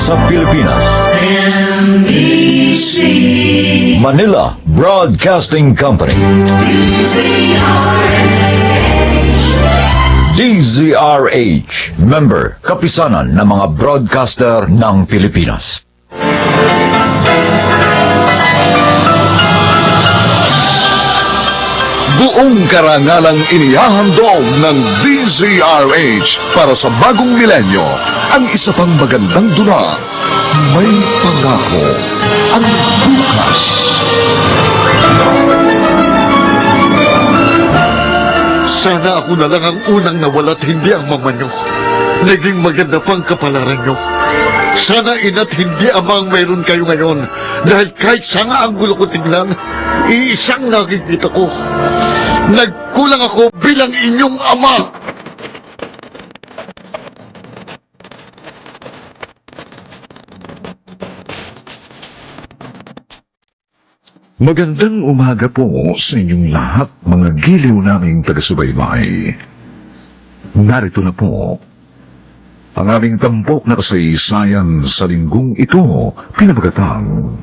sa Pilipinas. NBC Manila Broadcasting Company. DZRH, member, kapisanan ng mga broadcaster ng Pilipinas. Buong karangalang inihahandog ng DZRH para sa bagong milenyo ang isa pang magandang dula. May pangako ang bukas. Sana ako na lang ang unang nawala at hindi ang mama nyo. Naging maganda pang kapalaran nyo. Sana ina't hindi ama ang mayroon kayo ngayon. Dahil kahit sanga ang gulo ko tingnan, iisang nakikita ko. Nagkulang ako bilang inyong ama. Magandang umaga po sa inyong lahat, mga giliw naming taga-subaybay. Narito na po ang aming tampok na kasaysayan sa linggong ito, pinamagatang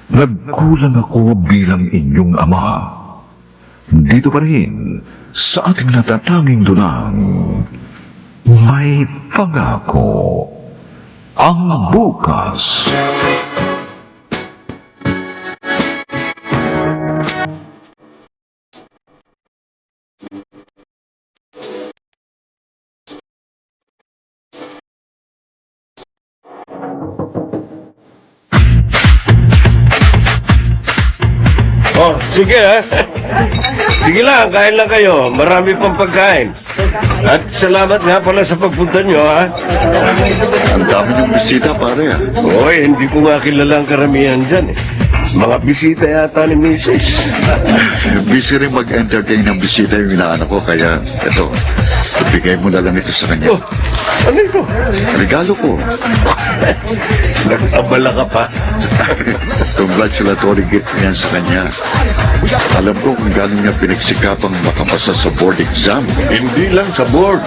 Nagkulang ako bilang inyong ama. Dito pa rin sa ating natatanging dunang May Pangako ang Bukas. Oh, sige ha. Sige lang, kain lang kayo. Marami pang pagkain. At salamat nga pala sa pagpunta nyo, ha? Ang dami ng bisita, pare. Oy, hindi ko nga kilala ang karamihan dyan, eh. Mga bisita yata ni Mrs. Busy rin mag-entertain ng bisita yung inaanak ko, kaya ito, ibigay mo na lang ito sa kanya. Oh, ano ito? Regalo ko. Nag-abala ka pa. Congratulatory gift yan sa kanya. Alam ko kung gano'n niya pinagsikapang makapasa sa board exam. Hindi lang sa board,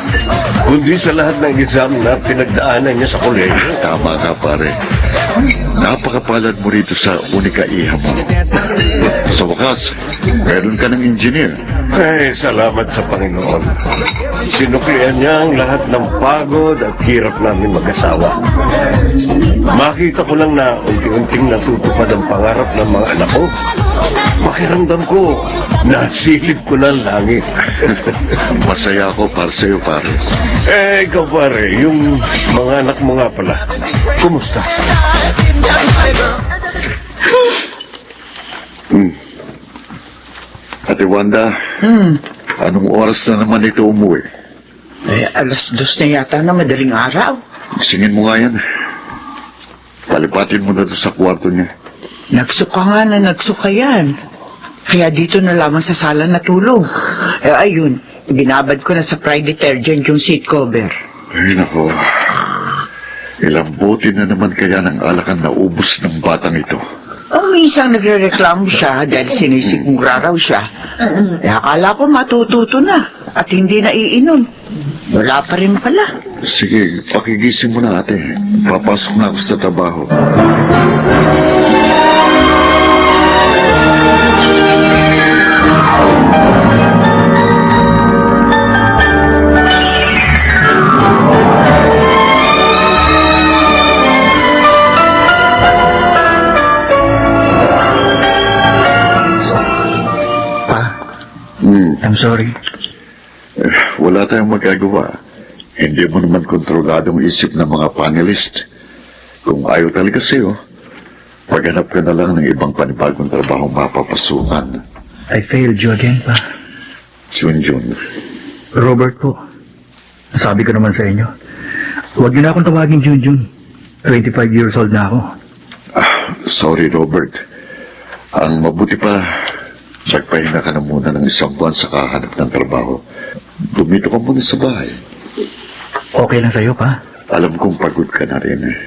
kundi sa lahat ng exam na pinagdaanan niya sa kolehiyo. Tama ka, pare. Napakapalad mo rito sa unika iha mo. Sa wakas, meron ka ng engineer. Ay, salamat sa Panginoon. Sinuklian niya ang lahat ng pagod at hirap namin mag-asawa. Makita ko lang na unti-unting natutupad ang pangarap ng mga anak ko. Pakiramdam ko, nasilip ko na ang langit. Masaya ako para sa'yo, pare. Ikaw pare, yung mga anak mo nga pala, kumusta? Ate Wanda, anong oras na naman ito umuwi? Eh, 2:00 na yata na madaling araw. Singin mo nga yan. Palipatin mo na ito sa kwarto niya. Nagsuka nga na nagsuka yan. Kaya dito na lamang sa sala natulog. Eh ayun, binabad ko na sa fry detergent yung seat cover. Ay, nako. Ilang bote na naman kaya ng alakan na ubos ng batang ito. O minsan nagre-reklamo siya dahil sinisigmura raw siya. Eh akala ko matututo na at hindi na iinom. Wala pa rin pala. Sige, pakigising mo na, ate. Papasok na ako sa trabaho. I'm sorry. Wala tayong magagawa. Hindi mo naman kontrolado ang isip ng mga panelist. Kung ayaw talaga sa'yo, paghanap ka na lang ng ibang panibagong trabaho mapapasukan. I failed you again, pa. Junjun. Robert po, sabi ko naman sa inyo, huwag niyo na akong tawagin Junjun. 25 years old na ako. Sorry, Robert. Ang mabuti pa, magpahinga ka na muna ng 1 buwan sa kahanap ng trabaho. Dumito ka muna sa bahay. Okay lang sa'yo, pa? Alam kong pagod ka na rin eh.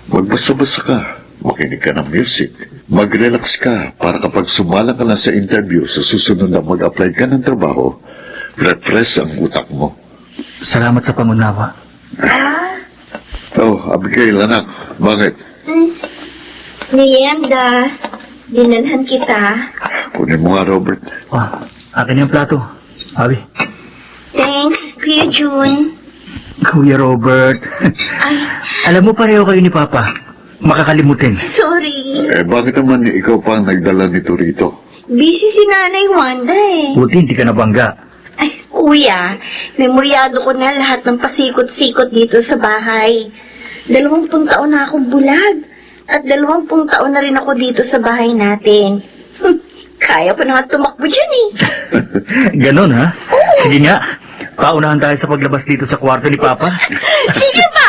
Magbasa-basa ka, makinig ka ng music, mag-relax ka para kapag sumala ka na sa interview sa susunod na mag-apply ka ng trabaho, refresh ang utak mo. Salamat sa pangunawa. Oh, Abigail, anak. Bakit? Merienda. Dinalhan kita. Kunin mo nga, Robert. Akin yung plato. Abi. Thanks, Kuya June. Kuya Robert. Alam mo, pareho kayo ni Papa. Makakalimutin. Sorry. Bakit naman ikaw pa ang nagdala nito rito? Busy si Nanay Wanda eh. Buti hindi ka nabangga. Ay, Kuya, memoryado ko na lahat ng pasikot-sikot dito sa bahay. 20 taon na akong bulag. At 20 taon na rin ako dito sa bahay natin. Kaya pa naman tumakbo dyan eh. Ganon, ha? Sige nga. Paunahan tayo sa paglabas dito sa kwarto ni Papa. Sige ba?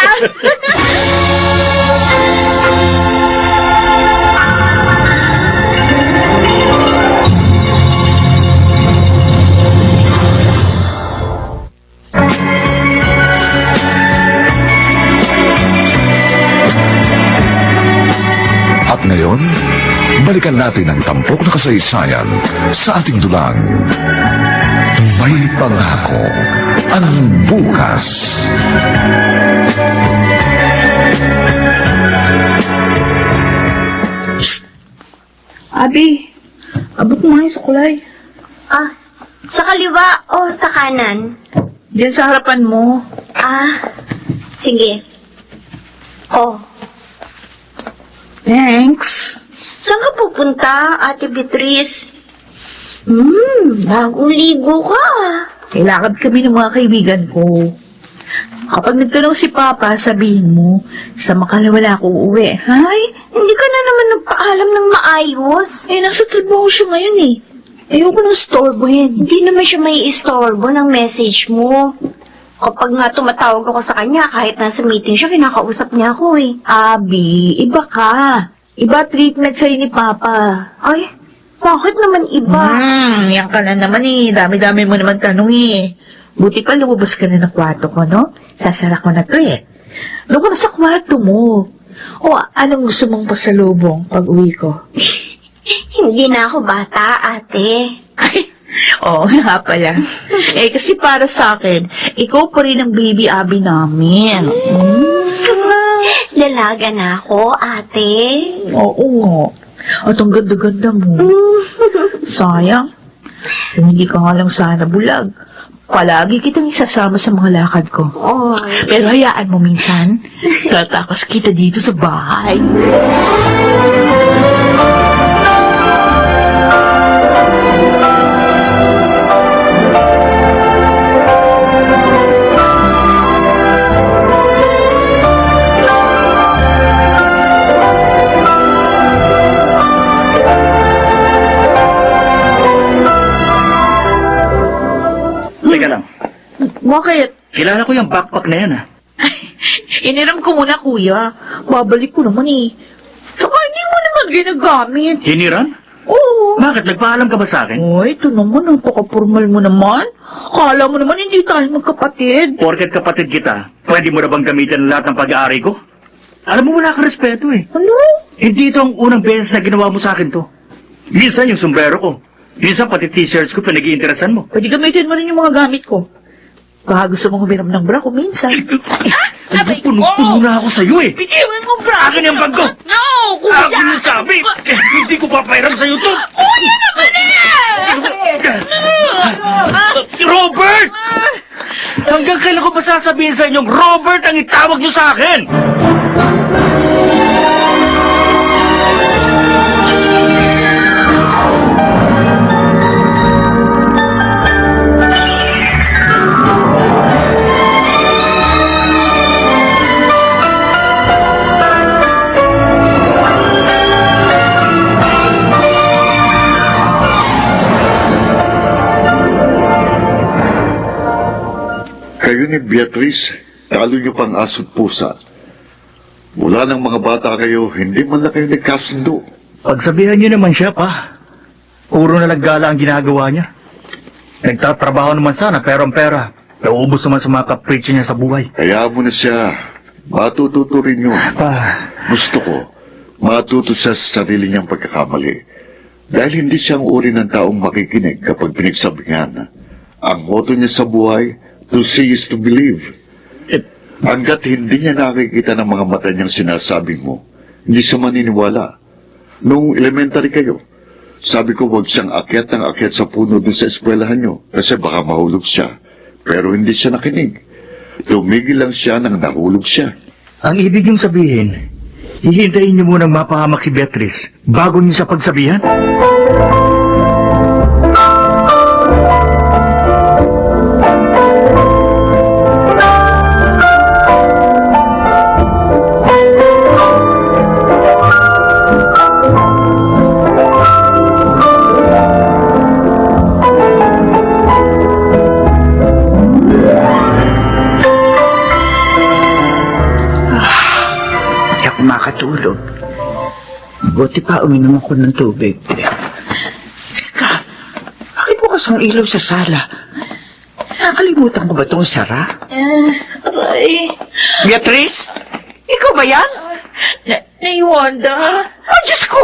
At ngayon, balikan natin ang tampok na kasaysayan sa ating dulang. May pangako ang bukas. Abi, abot mo nga yung sukulay. Ah, sa kaliwa o sa kanan? Diyan sa harapan mo. Ah, sige. Oh, Thanks. saan ka pupunta, Ate Beatrice? Bagong ligo ka. Kailangan kami ng mga kaibigan ko. Kapag nagtanong si Papa, sabihin mo, sa makalawala ako uuwi, ha? Ay, hindi ka na naman nagpaalam ng maayos. Eh, nasa trabaho siya ngayon eh. Ayoko nang storbohin. Hindi naman siya may istorbo ng message mo. Kapag nga tumatawag ako sa kanya, kahit nasa meeting siya, kinakausap niya ako eh. Abi, iba ka. Iba treatment sa'yo ni Papa. Ay, bakit naman iba? Yan ka na naman eh. Dami-dami mo naman tanong eh. Buti pa lumabas ka na ng kwarto ko, no? Sasara ko na to eh. Doon ka na sa kwarto mo. O, anong gusto mong pasalubong pag uwi ko? Hindi na ako bata, ate. Oo, nga pala. Kasi para sa akin, ikaw pa rin ang baby Abi namin. Dalaga na ako, ate. Oo nga. At ang ganda-ganda mo. Sayang. Kung hindi ka nga lang sana bulag. Palagi kitang isasama sa mga lakad ko. Oh, Pero hayaan mo minsan, tatakas kita dito sa bahay. Teka lang. Bakit? Kilala ko yung backpack na yan, ha? Iniram ko muna, kuya. Babalik ko naman eh. Saka hindi mo naman ginagamit. Hiniran? Oo. Bakit? Nagpaalam ka ba sa akin? Uy, ito naman, napaka-formal mo naman. Kala mo naman hindi tayo magkapatid. Porket kapatid kita, pwede mo na bang gamitin ang lahat ng pag-aari ko? Alam mo, wala ka respeto eh. Ano? Hindi ito ang unang beses na ginawa mo sa akin to. Minsan yung sombrero ko. Minsan pati t-shirts ko pinag-iinteresan mo. Pwede gamitin mo rin yung mga gamit ko. Baka gusto mong humiram ng bra ko minsan. Ay, puno na ako sa'yo eh. Bitiwan mo bra! Akin yung bag ko! No, kuya! Akin yung sabi! Hindi ko papairam sa'yo to! Kuya naman Robert! Hanggang kailan ko pa sasabihin sa inyong Robert ang itawag niyo sa akin? Kayo ni Beatrice, talo niyo pang aso't pusa. Mula ng mga bata kayo, hindi man na kayo nagkasundo. Pagsabihan niyo naman siya, pa. Puro na naggala ang ginagawa niya. Nagtatrabaho naman sana, pero ang pera. Nauubos naman sa mga kapritsyo niya sa buhay. Kaya mo na siya. Matututo rin yun. Pa, Gusto ko, matuto siya sa sarili niyang pagkakamali. Dahil hindi siya ang uri ng taong makikinig kapag pinagsabihan. Ang motto niya sa buhay, to see is to believe. Hanggat hindi niya nakikita ng mga mata niyang sinasabi mo, hindi siya maniniwala. Nung elementary kayo, sabi ko huwag siyang akyat ng akyat sa puno dun sa eskwelahan niyo kasi baka mahulog siya. Pero hindi siya nakinig. Tumigil lang siya nang nahulog siya. Ang ibig niyong sabihin, hihintayin niyo munang mapahamak si Beatrice bago niyo siya pagsabihan? Hindi ako makatulog. Buti pa uminom ako ng tubig. Teka, bakit bukas ang ilaw sa sala? Nakalimutan ko ba itong sara? Aray. Beatrice? Ikaw ba yan? Wanda. Oh, Diyos ko!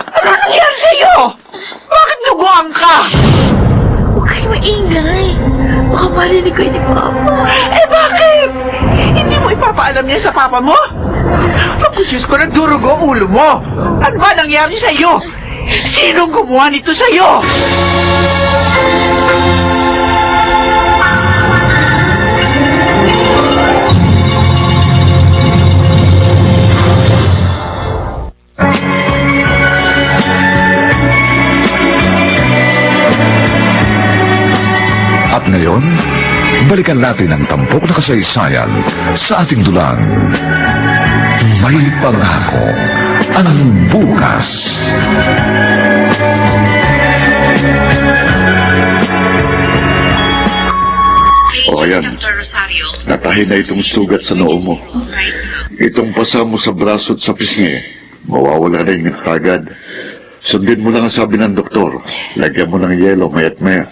Ano nangyari sa'yo? Bakit luguan ka? Huwag kayo maingay. Baka marinig kayo ni Papa. Eh bakit? Hindi mo ipapaalam niya sa papa mo? Ako, Diyos ko, nagdurugo ang ulo mo. Ano ba nangyari sa'yo? Sinong gumawa nito sa'yo? At ngayon, balikan natin ang tampok na kasaysayan sa ating dulang. May pangako ang bukas. O ayan, natahi na itong sugat sa noo mo. Itong pasa mo sa braso at sa pisngi, mawawala na yung kagad. Sundin mo lang ang sabi ng doktor. Lagyan mo ng yelo mayat maya.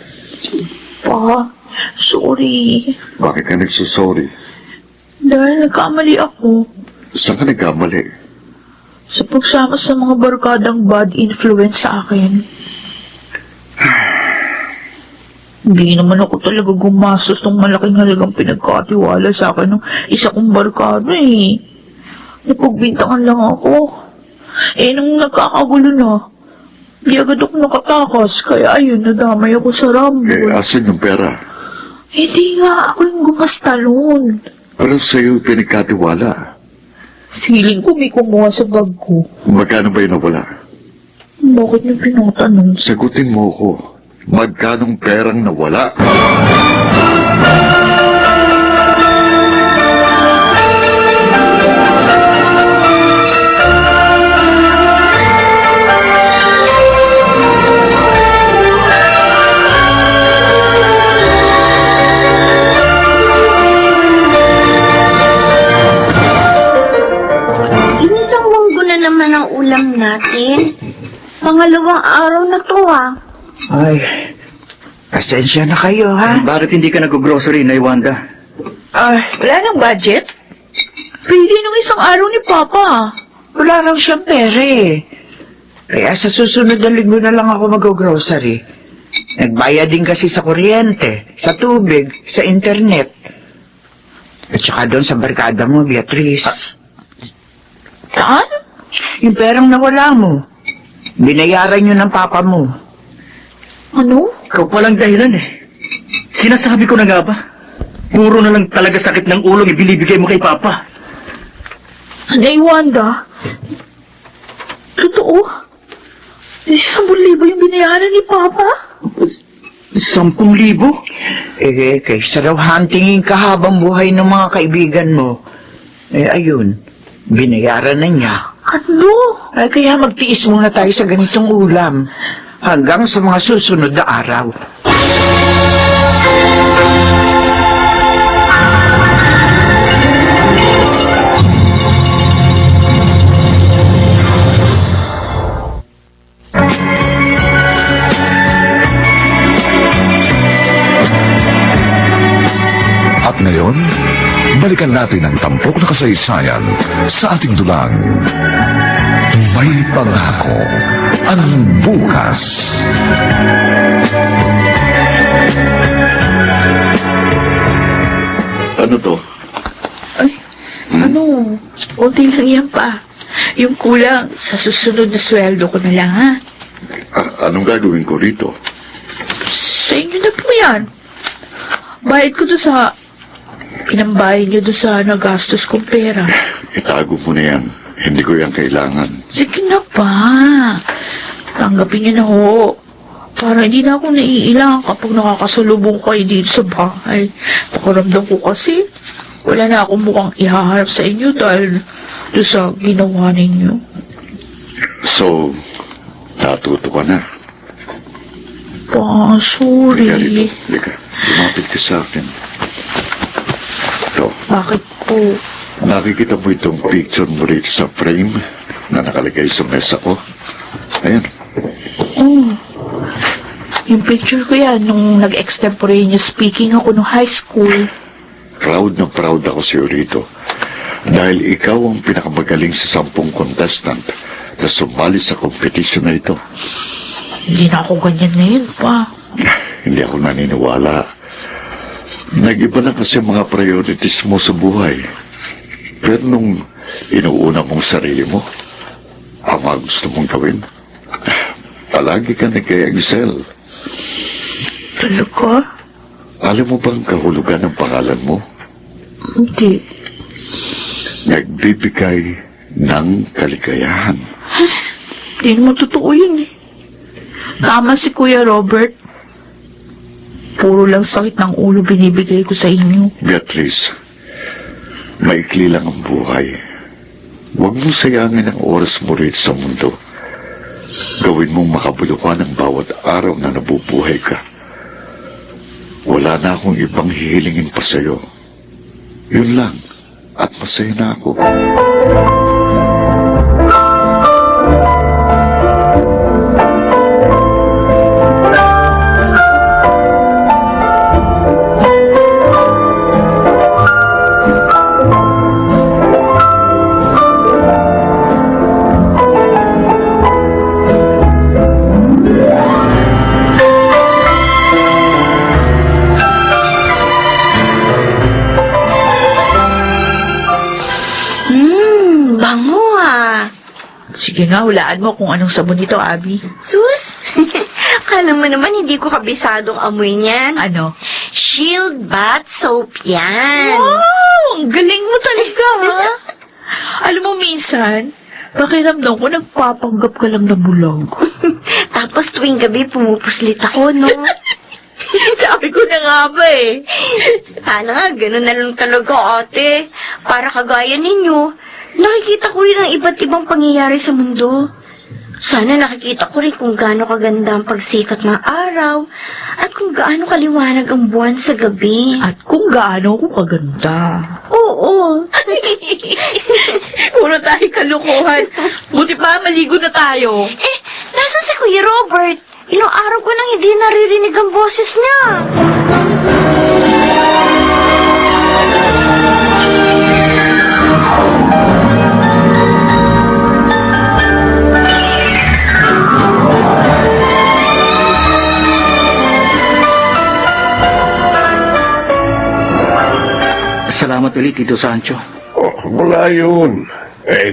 Pa, sorry. Bakit ka nagsusorry? Dahil nagkamali ako Saan ka nagkamali? sa pagsama sa mga barkadang bad influence sa akin. Hindi naman ako talaga gumastos ng malaking halagang pinagkatiwala sa akin ng isa kong barkada eh. Napagbintangan lang ako. Eh, nung nagkakagulo na, di agad ako nakatakas, kaya ayun, nadamay ako sa rambol. Asan yung pera? Hindi nga, ako yung gumasta noon. Pero sa'yo pinagkatiwala. Feeling ko may kumuha sa bag ko. Magkano ba yung nawala? Bakit niyo pinatanong? Sagutin mo ko. Magkanong perang nawala? Inisang munggo na naman ang ulam natin. Pangalawang araw na to Ay, pasensya na kayo, ha? Bakit hindi ka nag-grocery, Nay Wanda? Wala nang budget? Pwede nung isang araw ni Papa. Wala lang siyang pere. Kaya sa susunod na linggo na lang ako mag-grocery. Nagbayad din kasi sa kuryente, sa tubig, sa internet. At saka doon sa barkada mo, Beatrice. Saan? Yung perang nawala mo, binayaran yun ng papa mo. Ano? Ikaw palang dahilan eh. Sinasabi ko na nga ba? Puro na lang talaga sakit ng ulong ibinibigay mo kay Papa. Nay Wanda? Totoo? 10,000 yung binayaran ni Papa? 10,000? Kaysa raw huntingin ka habang buhay ng mga kaibigan mo. Ayun, binayaran na niya. Ano? Kaya magtiis muna tayo sa ganitong ulam. Hanggang sa mga susunod na araw. At ngayon, balikan natin ang tampok na kasaysayan sa ating dulang. May pangako ang bukas. Ano to? Kunti lang yan pa. Yung kulang, sa susunod na sweldo ko na lang, ha? Anong gagawin ko rito? Sa inyo na po yan. Bayad ko doon sa... Pinambayad niyo doon sa nagastos kong pera. Itago mo na yan. Hindi ko yan kailangan. Sige na pa. Tanggapin niyo na ho. Para hindi na ako naiilang kapag nakakasalubong kayo dito sa bahay. Pakiramdam ko kasi, wala na akong mukhang ihaharap sa inyo dahil doon sa ginawa ninyo. So, natuto ka na. Pa, sorry. Lika. Lumapit ka sa akin. Ito. Bakit po? Nakikita mo itong picture mo rito sa frame na nakalagay sa mesa ko? Ayan. Yung picture ko yan nung nag-extemporaneous speaking ako nung high school. Proud na proud ako sa'yo rito. Dahil ikaw ang pinakamagaling sa 10 contestant na sumali sa kompetisyon na ito. Hindi na ako ganyan ngayon pa. Hindi ako naniniwala. Nag-iba na kasi mga priorities mo sa buhay. Pero nung inuuna mong sarili mo, ang mga gusto mong gawin, palagi ka nag-excel. Talaga? Alam mo ba ang kahulugan ng pangalan mo? Hindi. Nagbibigay ng kaligayahan. Hindi naman totoo yun eh. Tama si Kuya Robert. Puro lang sakit ng ulo binibigay ko sa inyo. Beatrice, maikli lang ang buhay. Huwag mong sayangin ang oras mo rito sa mundo. Gawin mong makabuluhan ang bawat araw na nabubuhay ka. Wala na akong ibang hihilingin pa sa'yo. Yun lang. At masaya na ako. Bango ah. Sige nga, hulaan mo kung anong sabon ito, Abby. Sus! Kala mo naman hindi ko kabisadong amoy niyan. Ano? Shield bath soap yan. Wow! Ang galing mo talaga, ha? Alam mo, minsan, pakiramdam ko nagpapanggap ka lang na bulag. Tapos tuwing gabi pumupuslit ako, no? Sabi ko na nga ba eh. Sana nga, ganun na lang talaga, ate. Para kagaya ninyo, nakikita ko rin ang iba't ibang pangyayari sa mundo. Sana nakikita ko rin kung gaano kaganda ang pagsikat ng araw at kung gaano kaliwanag ang buwan sa gabi. At kung gaano ko kaganda. Oo. Puro tayo kalukuhan. Buti pa, maligo na tayo. Nasaan si Kuya Robert? Ilang araw ko nang hindi naririnig ang boses niya. Salamat ulit, Tito Sancho. Oh, wala yun.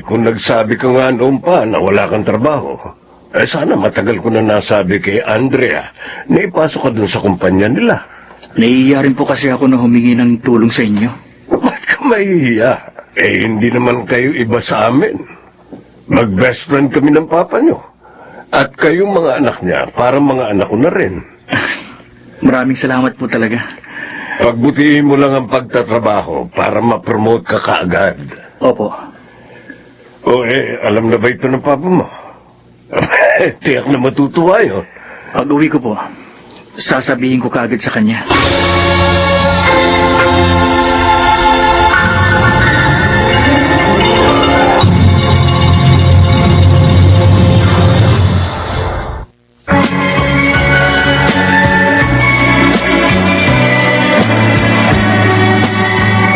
Kung nagsabi ka nga noon pa na wala kang trabaho, sana matagal ko na nasabi kay Andrea na ipasok ka dun sa kumpanya nila. Naiiya rin po kasi ako na humingi ng tulong sa inyo. Ba't ka mahihiya? Hindi naman kayo iba sa amin. Mag-best friend kami ng papa nyo. At kayong mga anak niya, parang mga anak ko na rin. Maraming salamat po talaga. Pagbutihin mo lang ang pagtatrabaho para ma-promote ka kaagad. Opo. Alam na ba ito ng papa mo? Tiyak na matutuwa yun. Pag-uwi ko po, sasabihin ko kaagad sa kanya.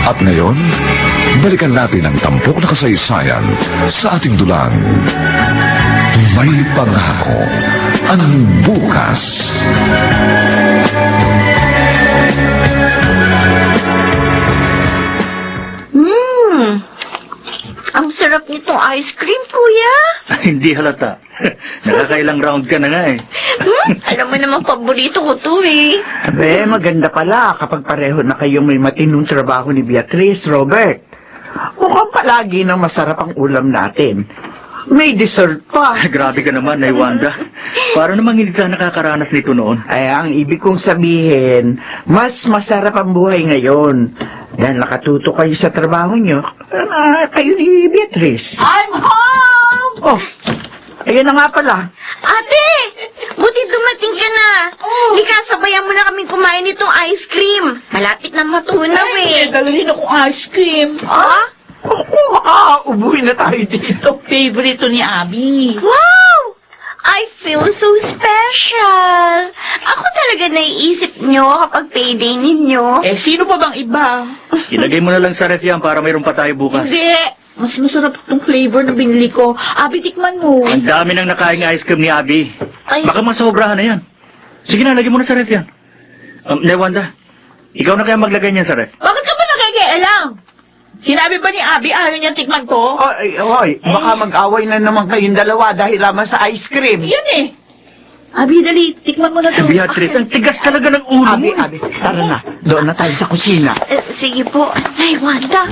At ngayon, balikan natin ang tampok na kasaysayan sa ating dulang. May pangako ang bukas. Hindi halata. Nakakailang round ka na nga eh. Alam mo naman, paborito ko to eh. Abe, maganda pala kapag pareho na kayong may matinong trabaho ni Beatrice, Robert. Mukhang palagi na masarap ang ulam natin. May dessert pa. Grabe ka naman, Nay Wanda. Para namang hindi ka nakakaranas nito noon. Ay, ang ibig kong sabihin, mas masarap ang buhay ngayon. Dahil nakatuto kayo sa trabaho nyo, kayo ni Beatrice. I'm home! Oh, ayan na nga pala. Ate! Buti dumating ka na. Lika, sabayan mo na kaming kumain nitong ice cream. Malapit na matunaw eh. Gagawin akong ice cream. Ha? Ubuhin na tayo dito. Favorite to ni Abby. Wow! I feel so special. Ako talaga naiisip nyo kapag payday ninyo. Sino pa bang iba? Ilagay mo na lang sa ref yan para mayroon pa tayo bukas. Hindi. Mas masarap itong flavor na binili ko. Abby, tikman mo. Ang dami nang nakaing ice cream ni Abby. Ay. Baka masobrahan na yan. Sige na, lagay mo na sa ref yan. Nay Wanda, ikaw na kaya maglagay niyan sa ref. Bakit ka ba nakikialam? Sinabi ba ni Abby ayaw niyang tikman ko? Oy, baka mag-away na naman kayong dalawa dahil lamang sa ice cream. Yan eh. Abby, dali, tikman mo na to. Beatrice, ang tigas talaga ng ulo mo. Abi, tara na. Doon na tayo sa kusina. Sige po, Nay Wanda.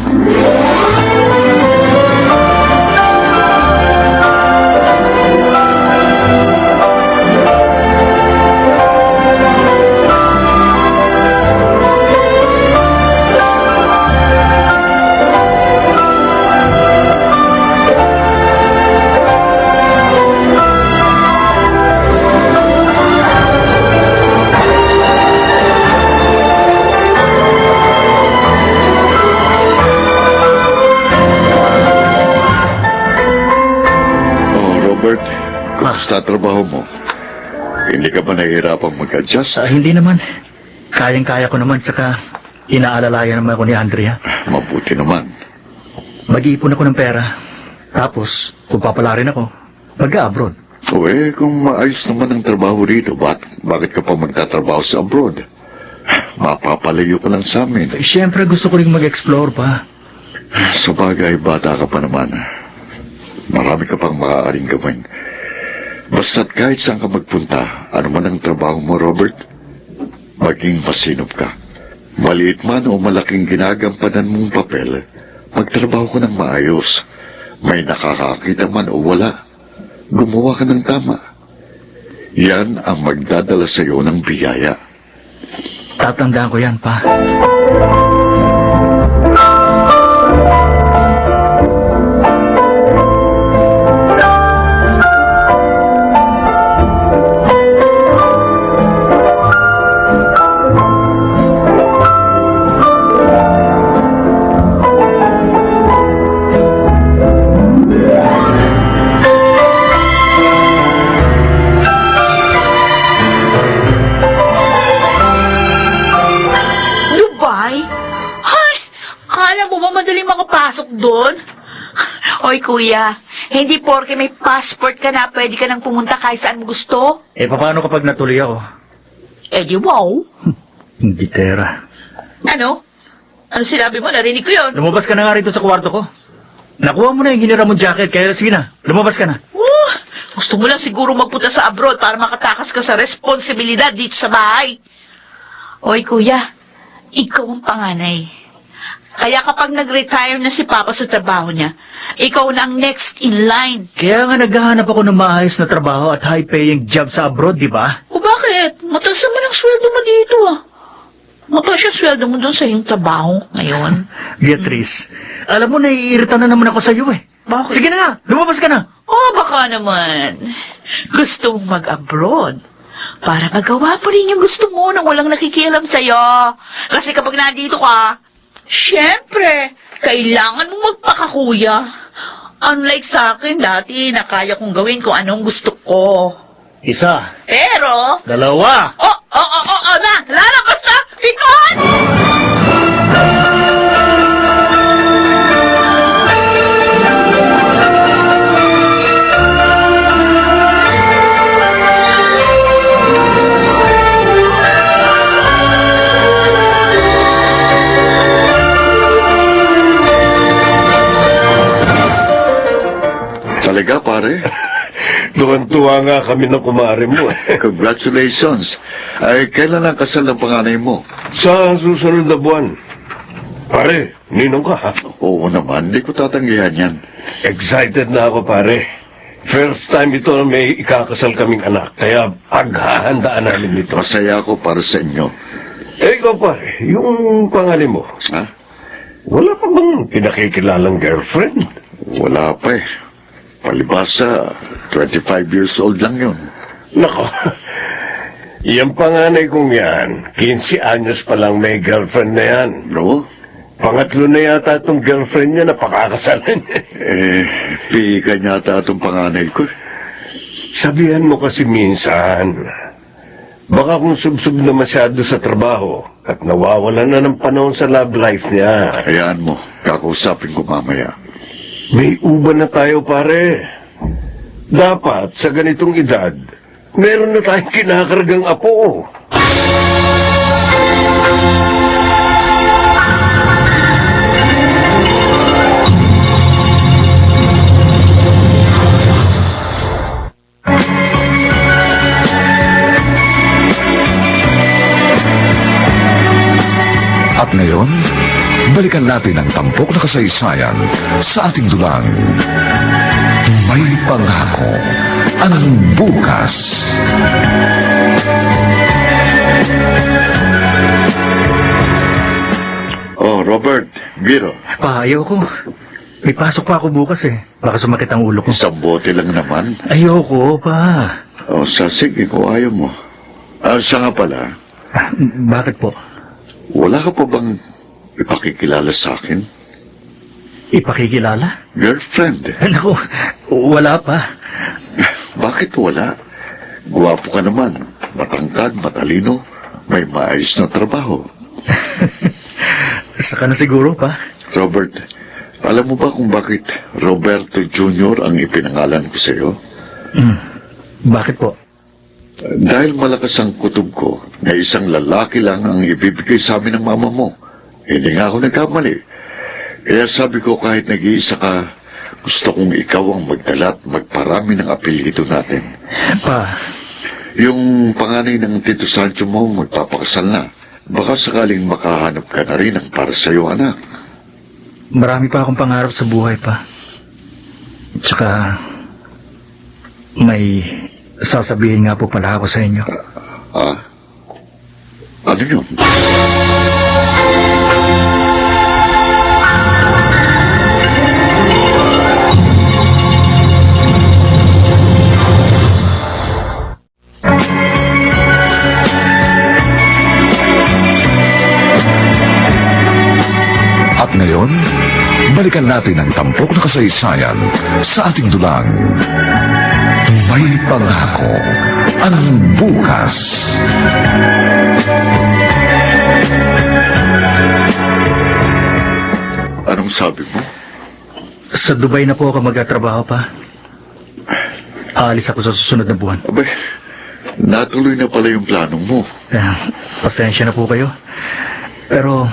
Oh, Robert, kumusta trabaho mo? Hindi ka ba nahihirapang mag-adjust? Hindi naman. Kayang-kaya ko naman, tsaka inaalalayan naman ako ni Andrea. Mabuti naman. Mag-iipon ako ng pera. Tapos, kung papalarin ako, mag-abroad. O kung maayos naman ang trabaho rito, bakit ka pa magtatrabaho sa abroad? Mapapalayo ka lang sa amin. Siyempre, gusto ko rin mag-explore pa. Sa bagay, bata ka pa naman. Marami ka pang maaaring gawin. Basta't kahit saan ka magpunta, ano man ang trabaho mo, Robert, maging masinop ka. Maliit man o malaking ginagampanan mong papel, magtrabaho ka ng maayos. May nakakakita man o wala, gumawa ka ng tama. Yan ang magdadala sa iyo ng biyaya. Tatandaan ko yan, pa. Dubai? Ay, akala mo ba madaling makapasok doon? Oy, kuya, hindi porke may passport ka na, pwede ka nang pumunta kahit saan mo gusto? Paano kapag natuloy ako? Di wow. Hindi, Tera. Ano? Ano sinabi mo? Narinig ko yun. Lumabas ka na nga rito sa kwarto ko. Nakuha mo na yung ginira mong jacket, kaya sige na, lumabas ka na. Gusto mo lang siguro magpunta sa abroad para makatakas ka sa responsibilidad dito sa bahay. Oy, kuya, ikaw ang panganay. Kaya kapag nag-retire na si Papa sa trabaho niya, ikaw na ang next in line. Kaya nga naghahanap ako ng maayos na trabaho at high-paying job sa abroad, di ba? O bakit? Mataas naman ang sweldo mo dito ah. Mataas yung sweldo mo doon sa iyong trabaho ngayon. Beatrice, alam mo, naiirita na naman ako sa iyo eh. Bakit? Sige na nga, lumabas ka na. Baka naman. Gusto mong mag-abroad. Para magawa pa rin yung gusto mo nang walang nakikialam sa'yo. Kasi kapag nandito ka, syempre, kailangan mong magpakakuya. Unlike sa akin dati na kaya kong gawin kung anong gusto ko. Isa, Pero, dalawa. lalabas na! Ikot! Talaga, pare? Natuwa nga kami ng kumare mo. Congratulations. Ay, kailan ang kasal ng panganay mo? Sa susunod na buwan. Pare, ninong ka ha? Oo naman, hindi ko tatanggihan yan. Excited na ako pare. First time ito na may ikakasal kaming anak. Kaya paghahandaan namin ito. Masaya ako para sa inyo. Ikaw pare, yung pangalan mo, Ha? wala pa bang pinakikilalang girlfriend? Wala pa eh. Palibasa, 25 years old lang yun. Nako, yung panganay kong yan, 15 anyos pa lang may girlfriend na yan. No? Pangatlo na yata itong girlfriend niya na pakakasalan niya. Pihikan yata itong panganay ko. Sabihan mo kasi minsan, baka kung subsub na masyado sa trabaho at nawawalan na ng panahon sa love life niya. Hayaan mo, kakausapin ko mamaya. May uban na tayo pare. Dapat sa ganitong edad, meron na tayong kinakargang apo. At ngayon, balikan natin ang tampok na kasaysayan sa ating dulang. May pangako ang bukas. Oh, Robert, Biro, Pa, ayoko. May pasok pa ako bukas eh. Baka sumakit ang ulo ko. isang bote lang naman. Ayoko, pa. O, sige kung ayaw mo. Siya nga pala, Ah, bakit po? wala ka pa bang ipakikilala sa akin? Ipakikilala? Girlfriend? Naku, wala pa. Bakit wala? Guwapo ka naman, matangkad, matalino, may maayos na trabaho. Saka na siguro pa. Robert, alam mo ba kung bakit Roberto Jr. ang ipinangalan ko sa iyo? Bakit po? Dahil malakas ang kutob ko na isang lalaki lang ang ibibigay sa amin ng mama mo. Hindi nga ako nagkamali. Kaya sabi ko kahit nag-iisa ka, gusto kong ikaw ang magdala at magparami ng apelyido natin. Pa, Yung panganay ng Tito Sancho mo magpapakasal na. Baka sakaling makahanap ka na rin ang para sa iyo, anak. marami pa akong pangarap sa buhay pa. Tsaka, may sasabihin nga po pala ako sa inyo. Ano yun? At ngayon, balikan natin ang tampok na kasaysayan sa ating dulang. May pangako ang bukas. Anong sabi mo? Sa Dubai na po ako magtatrabaho pa. Aalis ako sa susunod na buwan. Abay, natuloy na pala yung plano mo. Pasensya na po kayo. Pero,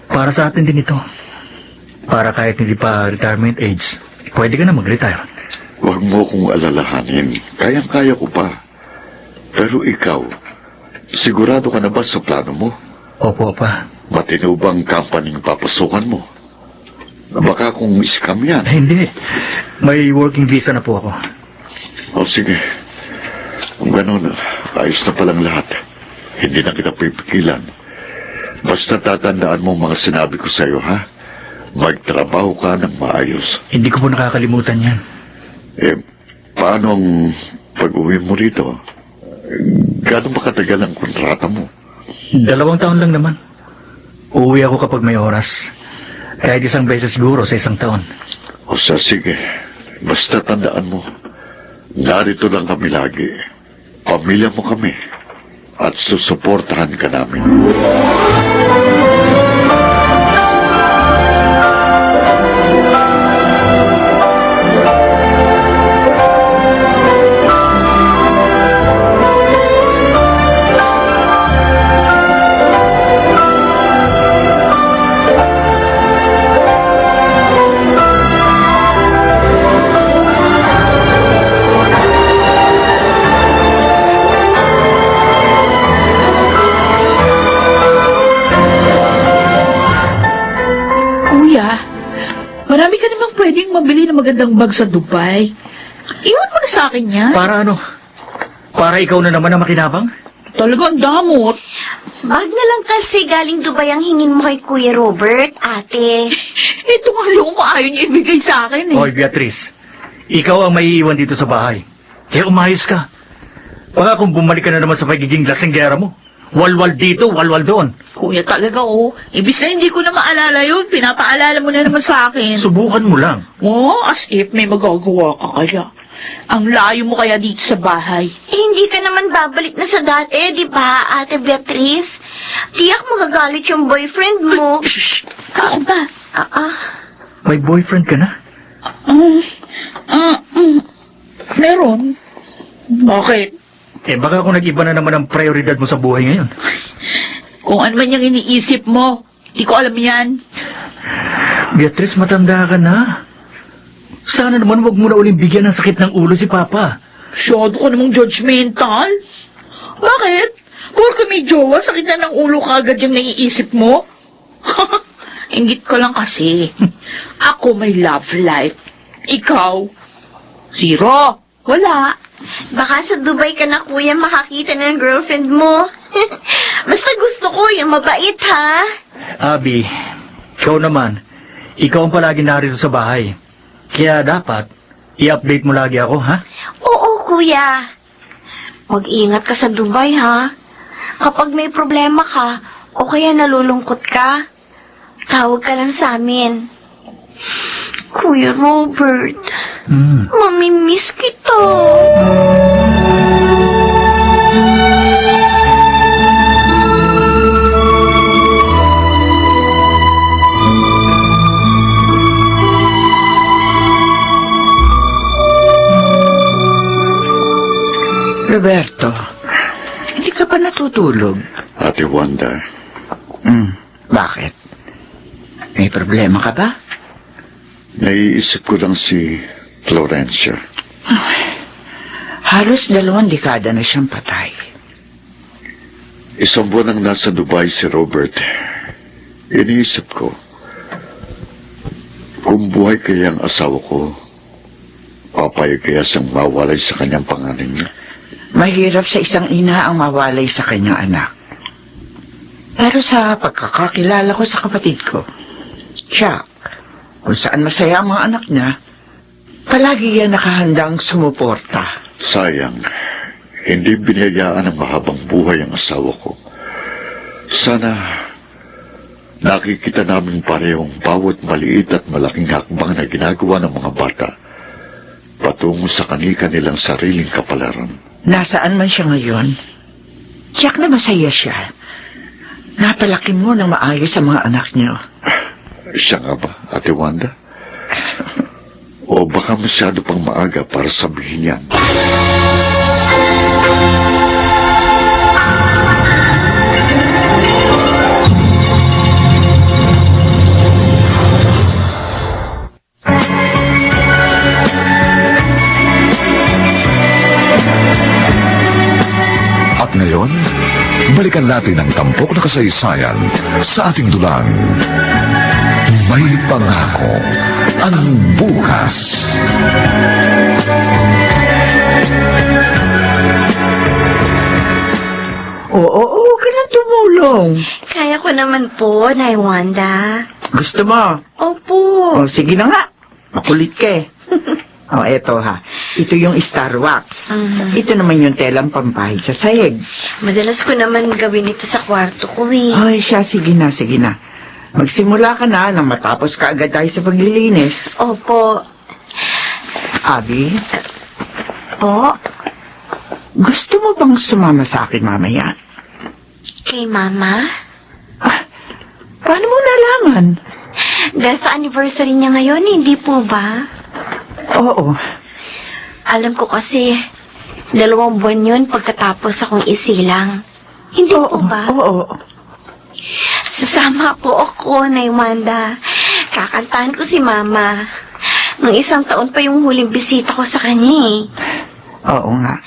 para sa atin din ito. Para kahit hindi pa retirement age, pwede ka na mag-retire. Huwag mo kong alalahanin. Kayang-kaya ko pa. Pero ikaw, sigurado ka na ba sa plano mo? Opo, pa. Matino bang company ang papasukan mo? Baka kung scam yan. Hindi. May working visa na po ako. O sige. Kung ganun, ayos na palang lahat. Hindi na kita pipigilan. Basta tatandaan mo mga sinabi ko sa'yo, ha? Magtrabaho ka ng maayos. Hindi ko po nakakalimutan yan. Paano ang pag-uwi mo rito? Gano'n ba katagal ang kontrata mo? 2 taon lang naman. Uuwi ako kapag may oras. Kahit isang beses siguro sa 1 taon. O sige, basta tandaan mo, narito lang kami lagi. Pamilya mo kami. At susuportahan ka namin. Marami ka namang pwedeng mabili ng magandang bag sa Dubai. Iwan mo na sa akin yan. Para ano? Para ikaw na naman ang makinabang? Talagang damot. Bag na lang kasi galing Dubai ang hingin mo kay Kuya Robert, ate. Ito nga luma, ayaw niya ibigay sa akin eh. Hoy, Beatrice. Ikaw ang maiiwan dito sa bahay. Kaya umayos ka. Baka kung bumalik ka na naman sa pagiging lasinggera mo. Walwal dito, walwal doon. Kuya talaga oh. Ibig na hindi ko na maalala yun, pinapaalala mo na naman sa akin. Subukan mo lang. Oh, as if may magagawa ka kaya. Ang layo mo kaya dito sa bahay. Hindi ka naman babalik na sa dati, di ba, ate Beatrice? Tiyak magagalit yung boyfriend mo. Shh! Ako ba? May boyfriend ka na? Meron. Bakit? Baka kung nag-iba na naman ang prioridad mo sa buhay ngayon. Kung ano man yung iniisip mo, di ko alam yan. Beatrice, matanda ka na. Sana naman wag mo na uling bigyan ng sakit ng ulo si Papa. Masyado ka namang judgmental. Bakit? Porke may jowa, sakit na ng ulo kagad yung naiisip mo? Ingit ko lang kasi. Ako may love life. Ikaw? Zero. Wala. Baka sa Dubai ka na, kuya, makakita ng girlfriend mo. Basta gusto ko yung mabait, ha? Abby, ikaw naman. Ikaw ang palagi narito sa bahay. Kaya dapat, i-update mo lagi ako, ha? Oo, kuya. Mag-ingat ka sa Dubai, ha? Kapag may problema ka, o kaya nalulungkot ka, tawag ka lang sa amin. Kuya Robert, mamimiss kita. Roberto, hindi ka pa natutulog. Ate Wanda, Bakit? May problema ka ba? naiisip ko lang si Florencia. Halos 2 dekada na siyang patay. Isang buwan nang nasa Dubai si Robert. Iniisip ko, kung buhay kaya ang asawa ko, papayag kaya siyang mawalay sa kanyang pangalan niya. Mahirap sa isang ina ang mawalay sa kanyang anak. Pero sa pagkakakilala ko sa kapatid ko, siya, kung saan masaya ang mga anak niya, palagi yan nakahandang sumuporta. Sayang, hindi binayaan ng mahabang buhay ang asawa ko. Sana nakikita namin parehong bawat maliit at malaking hakbang na ginagawa ng mga bata patungo sa kani-kanilang sariling kapalaran. Nasaan man siya ngayon, tiyak na masaya siya. Napalaki mo ng maayos sa mga anak niyo. Siya nga ba, Ate Wanda? O baka masyado pang maaga para sabihin yan? At ngayon, balikan natin ang tampok na kasaysayan sa ating dulang. May pangako ang bukas. Oo, ka na tumulong. Kaya ko naman po, Nay Wanda. Gusto mo? Opo. O, sige na nga. Makulit ka eh. O, eto ha. Ito yung Star Wax. Ito naman yung telang pampahid sa sayeg. Madalas ko naman gawin ito sa kwarto ko, eh. Ay, siya, sige na, sige na. Magsimula ka na nang matapos ka agad tayo sa paglilinis. Opo. Abby, Po? gusto mo bang sumama sa akin mamaya? Kay Mama? Paano mo nalaman? Dahil sa anniversary niya ngayon, hindi po ba? Oo. Alam ko kasi, 2 buwan yun pagkatapos akong isilang. Hindi po ba? Oo. Sasama po ako, Nay Wanda. Kakantahan ko si Mama. Nung 1 taon pa yung huling bisita ko sa kanya, eh. Oo nga.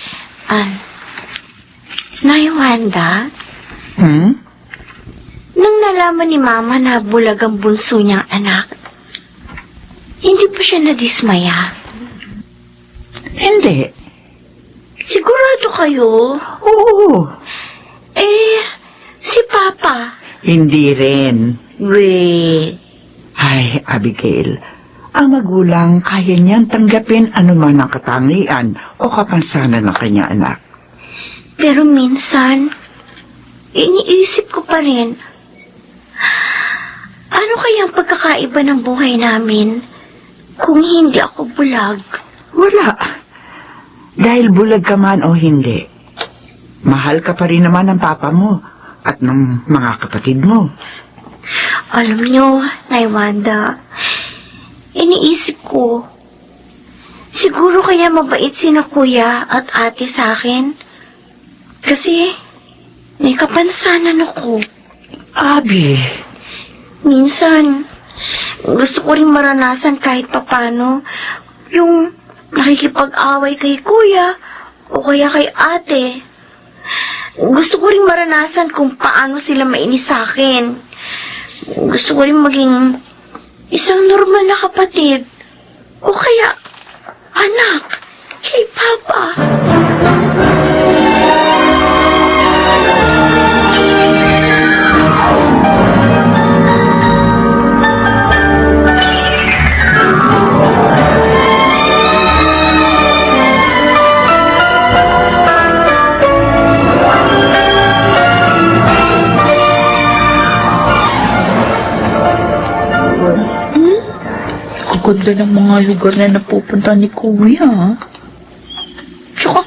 Nay Wanda, Hmm? nang nalaman ni Mama na bulag ang bunso niyang anak, Hindi pa siya nadismaya? Hindi. Sigurado kayo? Oo. Si Papa. Hindi rin. Ay, Abigail, ang magulang kaya niyang tanggapin anuman ang katangian o kapansanan ng kanya anak. Pero minsan, iniisip ko pa rin, ano kaya ang pagkakaiba ng buhay namin kung hindi ako bulag? Wala. Dahil bulag ka man o hindi, mahal ka pa rin naman ng papa mo at ng mga kapatid mo. Alam niyo, Nay Wanda, iniisip ko, siguro kaya mabait sina kuya at ate sa akin. Kasi, may kapansanan ako. Abi, Minsan, gusto ko rin maranasan kahit papano yung nakikipag-away kay kuya o kaya kay ate. Gusto ko rin maranasan kung paano sila mainis sa akin. Gusto ko rin maging isang normal na kapatid o kaya anak kay Papa. Ganda ng mga lugar na napupunta ni Kuya. Tsaka,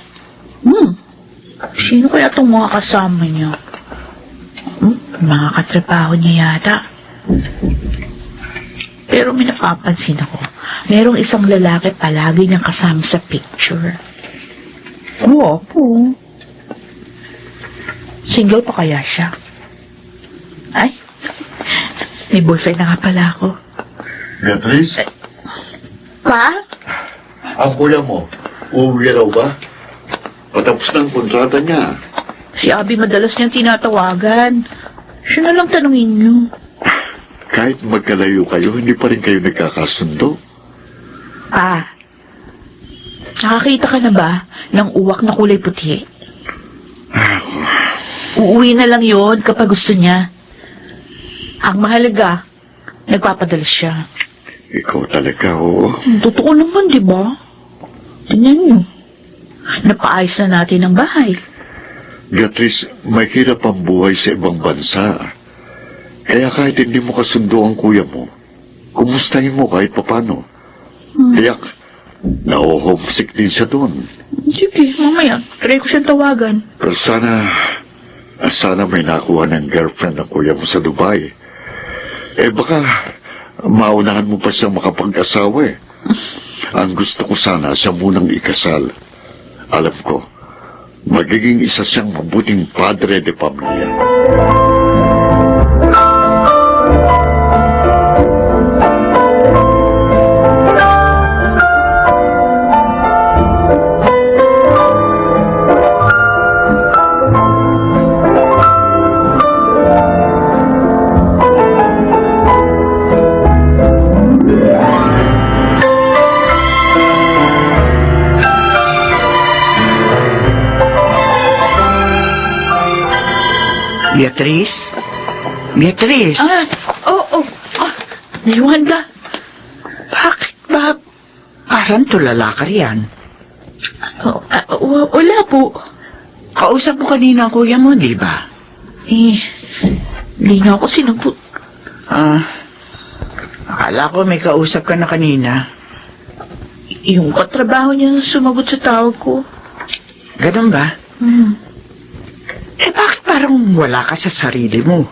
sino kaya itong mga kasama niya? Mga katrabaho niya yata. Pero may napapansin ako. Merong isang lalaki palagi niyang kasama sa picture. Guwapo. Single pa kaya siya? Ay, may boyfriend na nga pala ako. Beatrice, Pa? ang kuya mo, uuwi raw ba? Patapos ng kontrata niya. Si Abby madalas niyang tinatawagan. Siya na lang tanungin niyo. Kahit magkalayo kayo, hindi pa rin kayo nagkakasundo. Pa, nakakita ka na ba ng uwak na kulay puti? Uuwi na lang yon kapag gusto niya. Ang mahalaga, nagpapadala siya. Ikaw talaga, oo. Totoo naman, di ba? Tingnan niyo. Napaayos na natin ang bahay. Beatrice, may hirap ang buhay sa ibang bansa. Kaya kahit hindi mo kasundo ang kuya mo, kumustahin mo kahit papano. Kaya, na-homesick din siya doon. Sige, mamaya, try ko siyang tawagan. Pero sana may nakuha ng girlfriend ng kuya mo sa Dubai. Baka maunahan mo pa siya makapag-asawa eh. Ang gusto ko sana siya munang ikasal. Alam ko, magiging isa siyang mabuting padre de pamilya. Beatrice? Beatrice? Oo. Niwanda, bakit ba? Parang tulala ka riyan. Wala po. Kausap mo kanina ang kuya mo, di ba? Hindi niya ako sinagot. Akala ko may kausap ka na kanina. Yung katrabaho niya sumagot sa tawag ko. Ganun ba? Bakit parang wala ka sa sarili mo?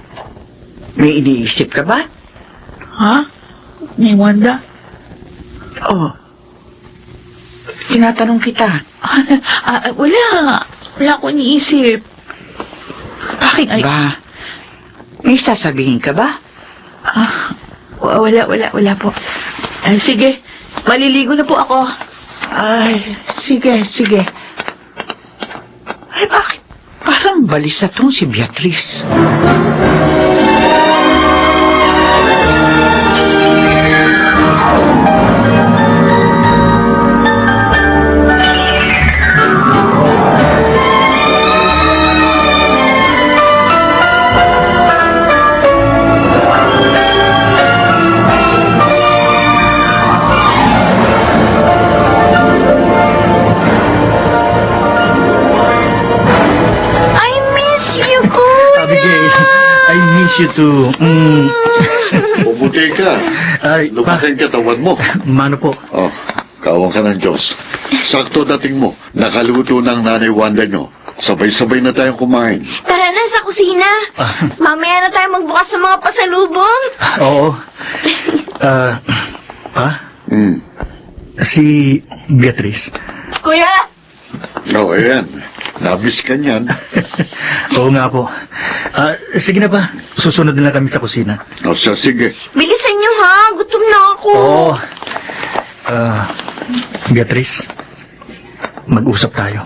May iniisip ka ba? Ha? Niwanda? Tinatanong kita. Wala. Wala akong iniisip. Bakit? May sasabihin ka ba? Wala po. Sige, maliligo na po ako. Sige. Bakit? Parang balisa tong si Beatrice. miss you too. Pumuti ka. Ay, pa, Lumaki ang katawan mo. mano po. Oh, kawang ka ng Diyos. Sakto dating mo. Nakaluto ng nanay Wanda nyo. Sabay-sabay na tayong kumain. Tara na sa kusina. Mamaya na tayo magbukas ng mga pasalubong. Oo. Pa, Hmm. si Beatrice. Kuya! Oh, ayan. Nabis ka niyan. Oo nga po. Sige na pa, susunod na lang kami sa kusina. O siya, sige. Bilisan niyo ha, gutom na ako. Oo. Beatrice, mag-usap tayo.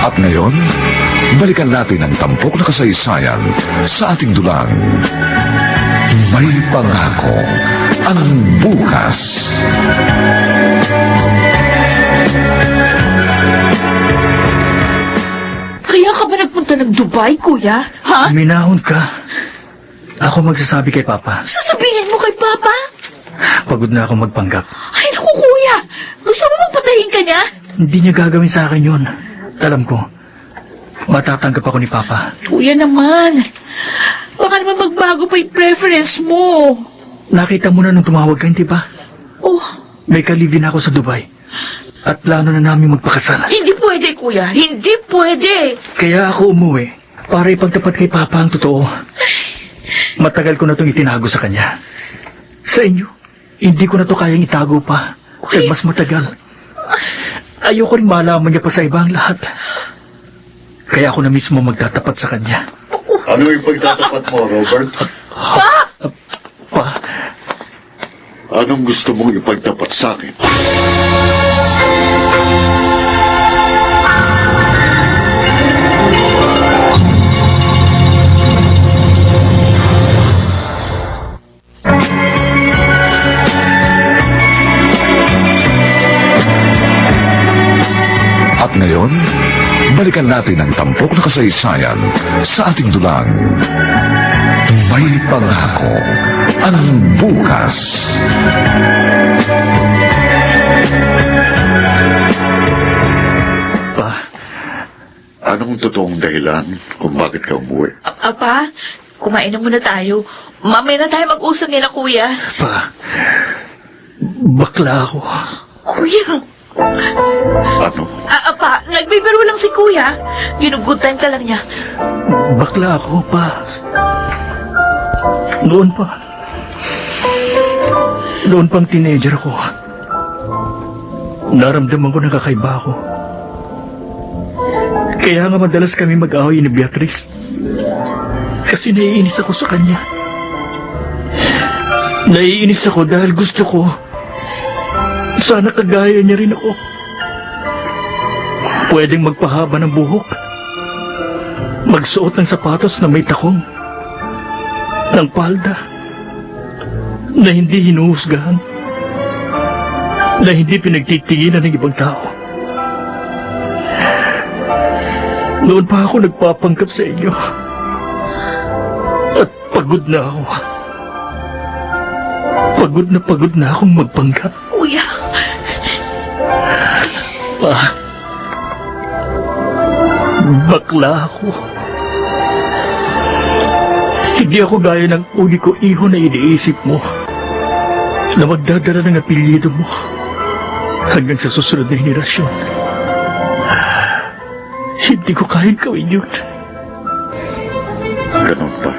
At ngayon, balikan natin ang tampok na kasaysayan sa ating dulang. May pangako ang bukas. Kaya ka ba nagpunta ng Dubai, kuya? Ha? Minahon ka. Ako magsasabi kay Papa. Sasabihin mo kay Papa? Pagod na ako magpanggap. Ay, naku, kuya. Gusto mo magpatayin ka niya? Hindi niya gagawin sa akin yun. Alam ko. Matatanggap ako ni Papa. Kuya naman. Baka naman magbago pa yung preference mo. Nakita mo na nung tumawag ka, hindi ba? Oh, May kalibin ako sa Dubai. At plano na namin magpakasal. hindi pwede, kuya. Hindi pwede. Kaya ako umuwi para ipagtapat kay Papa ang totoo. Matagal ko na itong itinago sa kanya. Sa inyo, hindi ko na to kayang itago pa. Kaya mas matagal. Ayoko rin malaman niya pa sa iba ang lahat. Kaya ako na mismo magtatapat sa kanya. Ano yung pagtatapat mo, Robert? Pa, Anong gusto mong ipagtapat sa akin? At ngayon, balikan natin ang tampok na kasaysayan sa ating dulang. May pangako ang bukas. pa, Anong totoong dahilan kung bakit ka umuwi? Apa, kumain na muna tayo. Mamaya na tayo mag-usap nila, kuya. pa. Bakla ako. Kuya. Ano? Apa, nagbibiro lang si kuya. Ginugood time ka lang niya. Bakla ako, pa. Noon pa. Noon pang teenager ako. Naramdaman ko na kakaiba ako. Kaya nga madalas kami mag-away ni Beatrice. Kasi naiinis ako sa kanya. Naiinis ako dahil gusto ko sana kagaya niya rin ako. Pwedeng magpahaba ng buhok. Magsuot ng sapatos na may takong. Ng palda. Na hindi hinuhusgahan. Na hindi pinagtitinginan ng ibang tao. Noon pa ako nagpapanggap sa inyo. At pagod na ako. Pagod na akong magpanggap. Kuya. Pa, bakla ako. Hindi ako gaya ng uli ko iho na iniisip mo na magdadala ng apelyido mo hanggang sa susunod na henerasyon. Hindi ko kayang gawin yun. Ganun ba?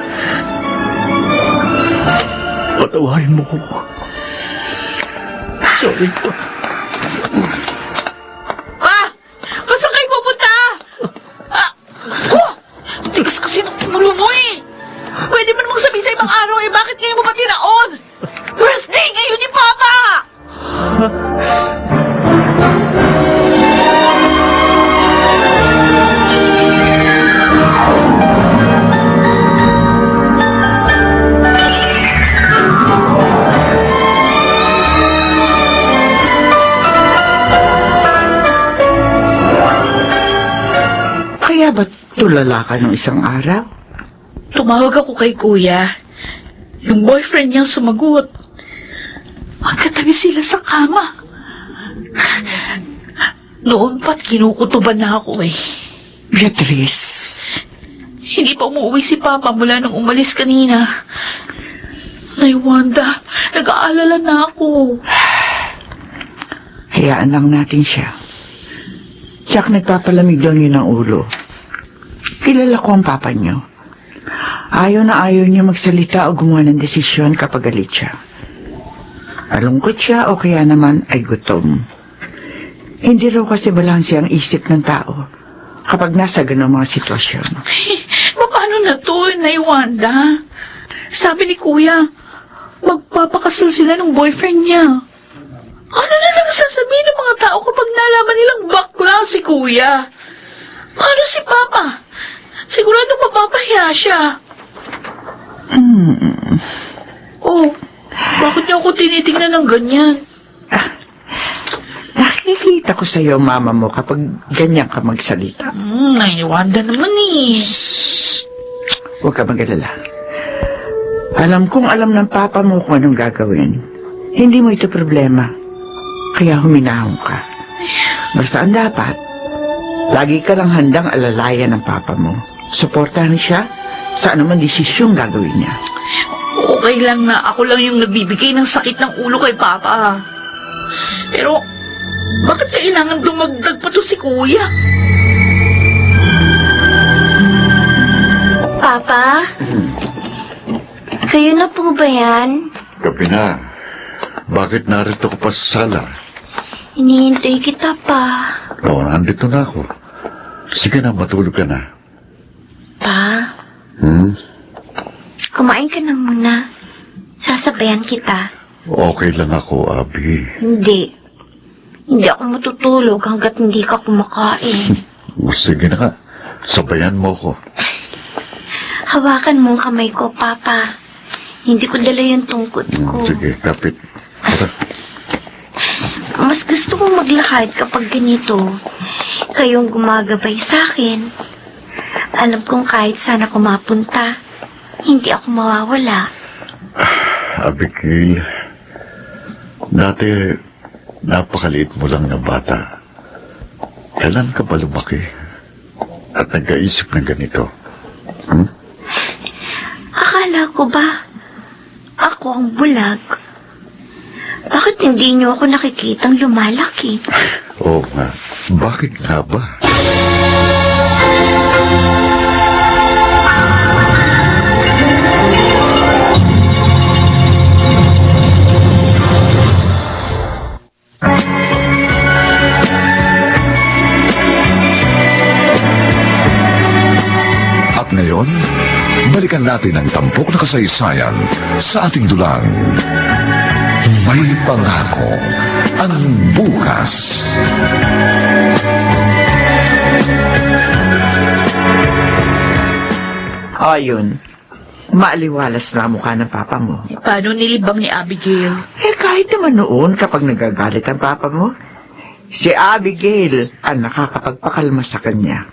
Patawarin mo ko. Sorry po. Saan kayo pupunta? Tigas kasi ng ulo mo eh. Pwede mo namang sabihin sa ibang araw eh, bakit ngayon mo pa tinaon? Birthday ngayon ni Papa! Tulala ka nung isang araw. Tumawag ako kay kuya. Yung boyfriend niyang sumagot. Magkatabi sila sa kama. Noon pa't kinukutuban na ako eh. Beatrice, Hindi pa umuwi si Papa mula nung umalis kanina. Nay Wanda, nag-aalala na ako. hayaan lang natin siya. Siyak nagpapalamig daw niyo ng ulo. Kilala ko ang papa niyo. Ayaw na ayaw niya magsalita o gumawa ng desisyon kapag galit siya. Malungkot siya o kaya naman ay gutom. Hindi raw kasi balanse ang isip ng tao kapag nasa ganong mga sitwasyon. Paano na to, Nay Wanda? Sabi ni Kuya, magpapakasal sila ng boyfriend niya. Ano na lang sasabihin ng mga tao kapag nalaman nilang bakla si Kuya? Ano si Papa? Sigurado mapapahiya siya. Oh, bakit niya ako tinitingnan ng ganyan? Nakikita ko sa iyo, mama mo, kapag ganyan ka magsalita. Nay Wanda naman eh. Huwag ka mag-alala. Alam kong alam ng papa mo kung anong gagawin. Hindi mo ito problema. Kaya huminahon ka. Basta ang dapat, lagi ka lang handang alalayan ng papa mo. Suportahan siya sa anumang desisyong gagawin niya. Okay lang na ako lang yung nagbibigay ng sakit ng ulo kay Papa. Pero, bakit kailangan dumagdag pa to si Kuya? Papa? Kayo na po ba yan? Gabi na. Bakit narito ka pa sa sala? Hinihintay kita pa. Oo, nandito na ako. Sige na, matulog ka na. Pa, Hmm? kumain ka na muna. Sasabayan kita. Okay lang ako, Abi. Hindi. Hindi ako matutulog hanggat hindi ka kumakain. Sige na nga. Sabayan mo ko. Hawakan mo ang kamay ko, Papa. Hindi ko dala yung tungkod ko. Sige, kapit. Tara. Mas gusto kong maglakad kapag ganito. Kayong gumagabay sa akin. Alam kong kahit saan ako mapunta, hindi ako mawawala. Abigail, dati napakaliit mo lang na bata. Kailan ka ba lumaki? At nagkaisip ng ganito? Hmm? Akala ko ba, ako ang bulag? Bakit hindi niyo ako nakikitang lumalaki? Oo nga. Bakit nga ba? At ngayon, balikan natin ang tampok na kasaysayan sa ating dulang. May pangako ang bukas. Ayun, maaliwalas na ang mukha ng papa mo. Paano nilibang ni Abigail? Kahit naman noon kapag nagagalit ang papa mo, si Abigail ang nakakapagpakalma sa kanya.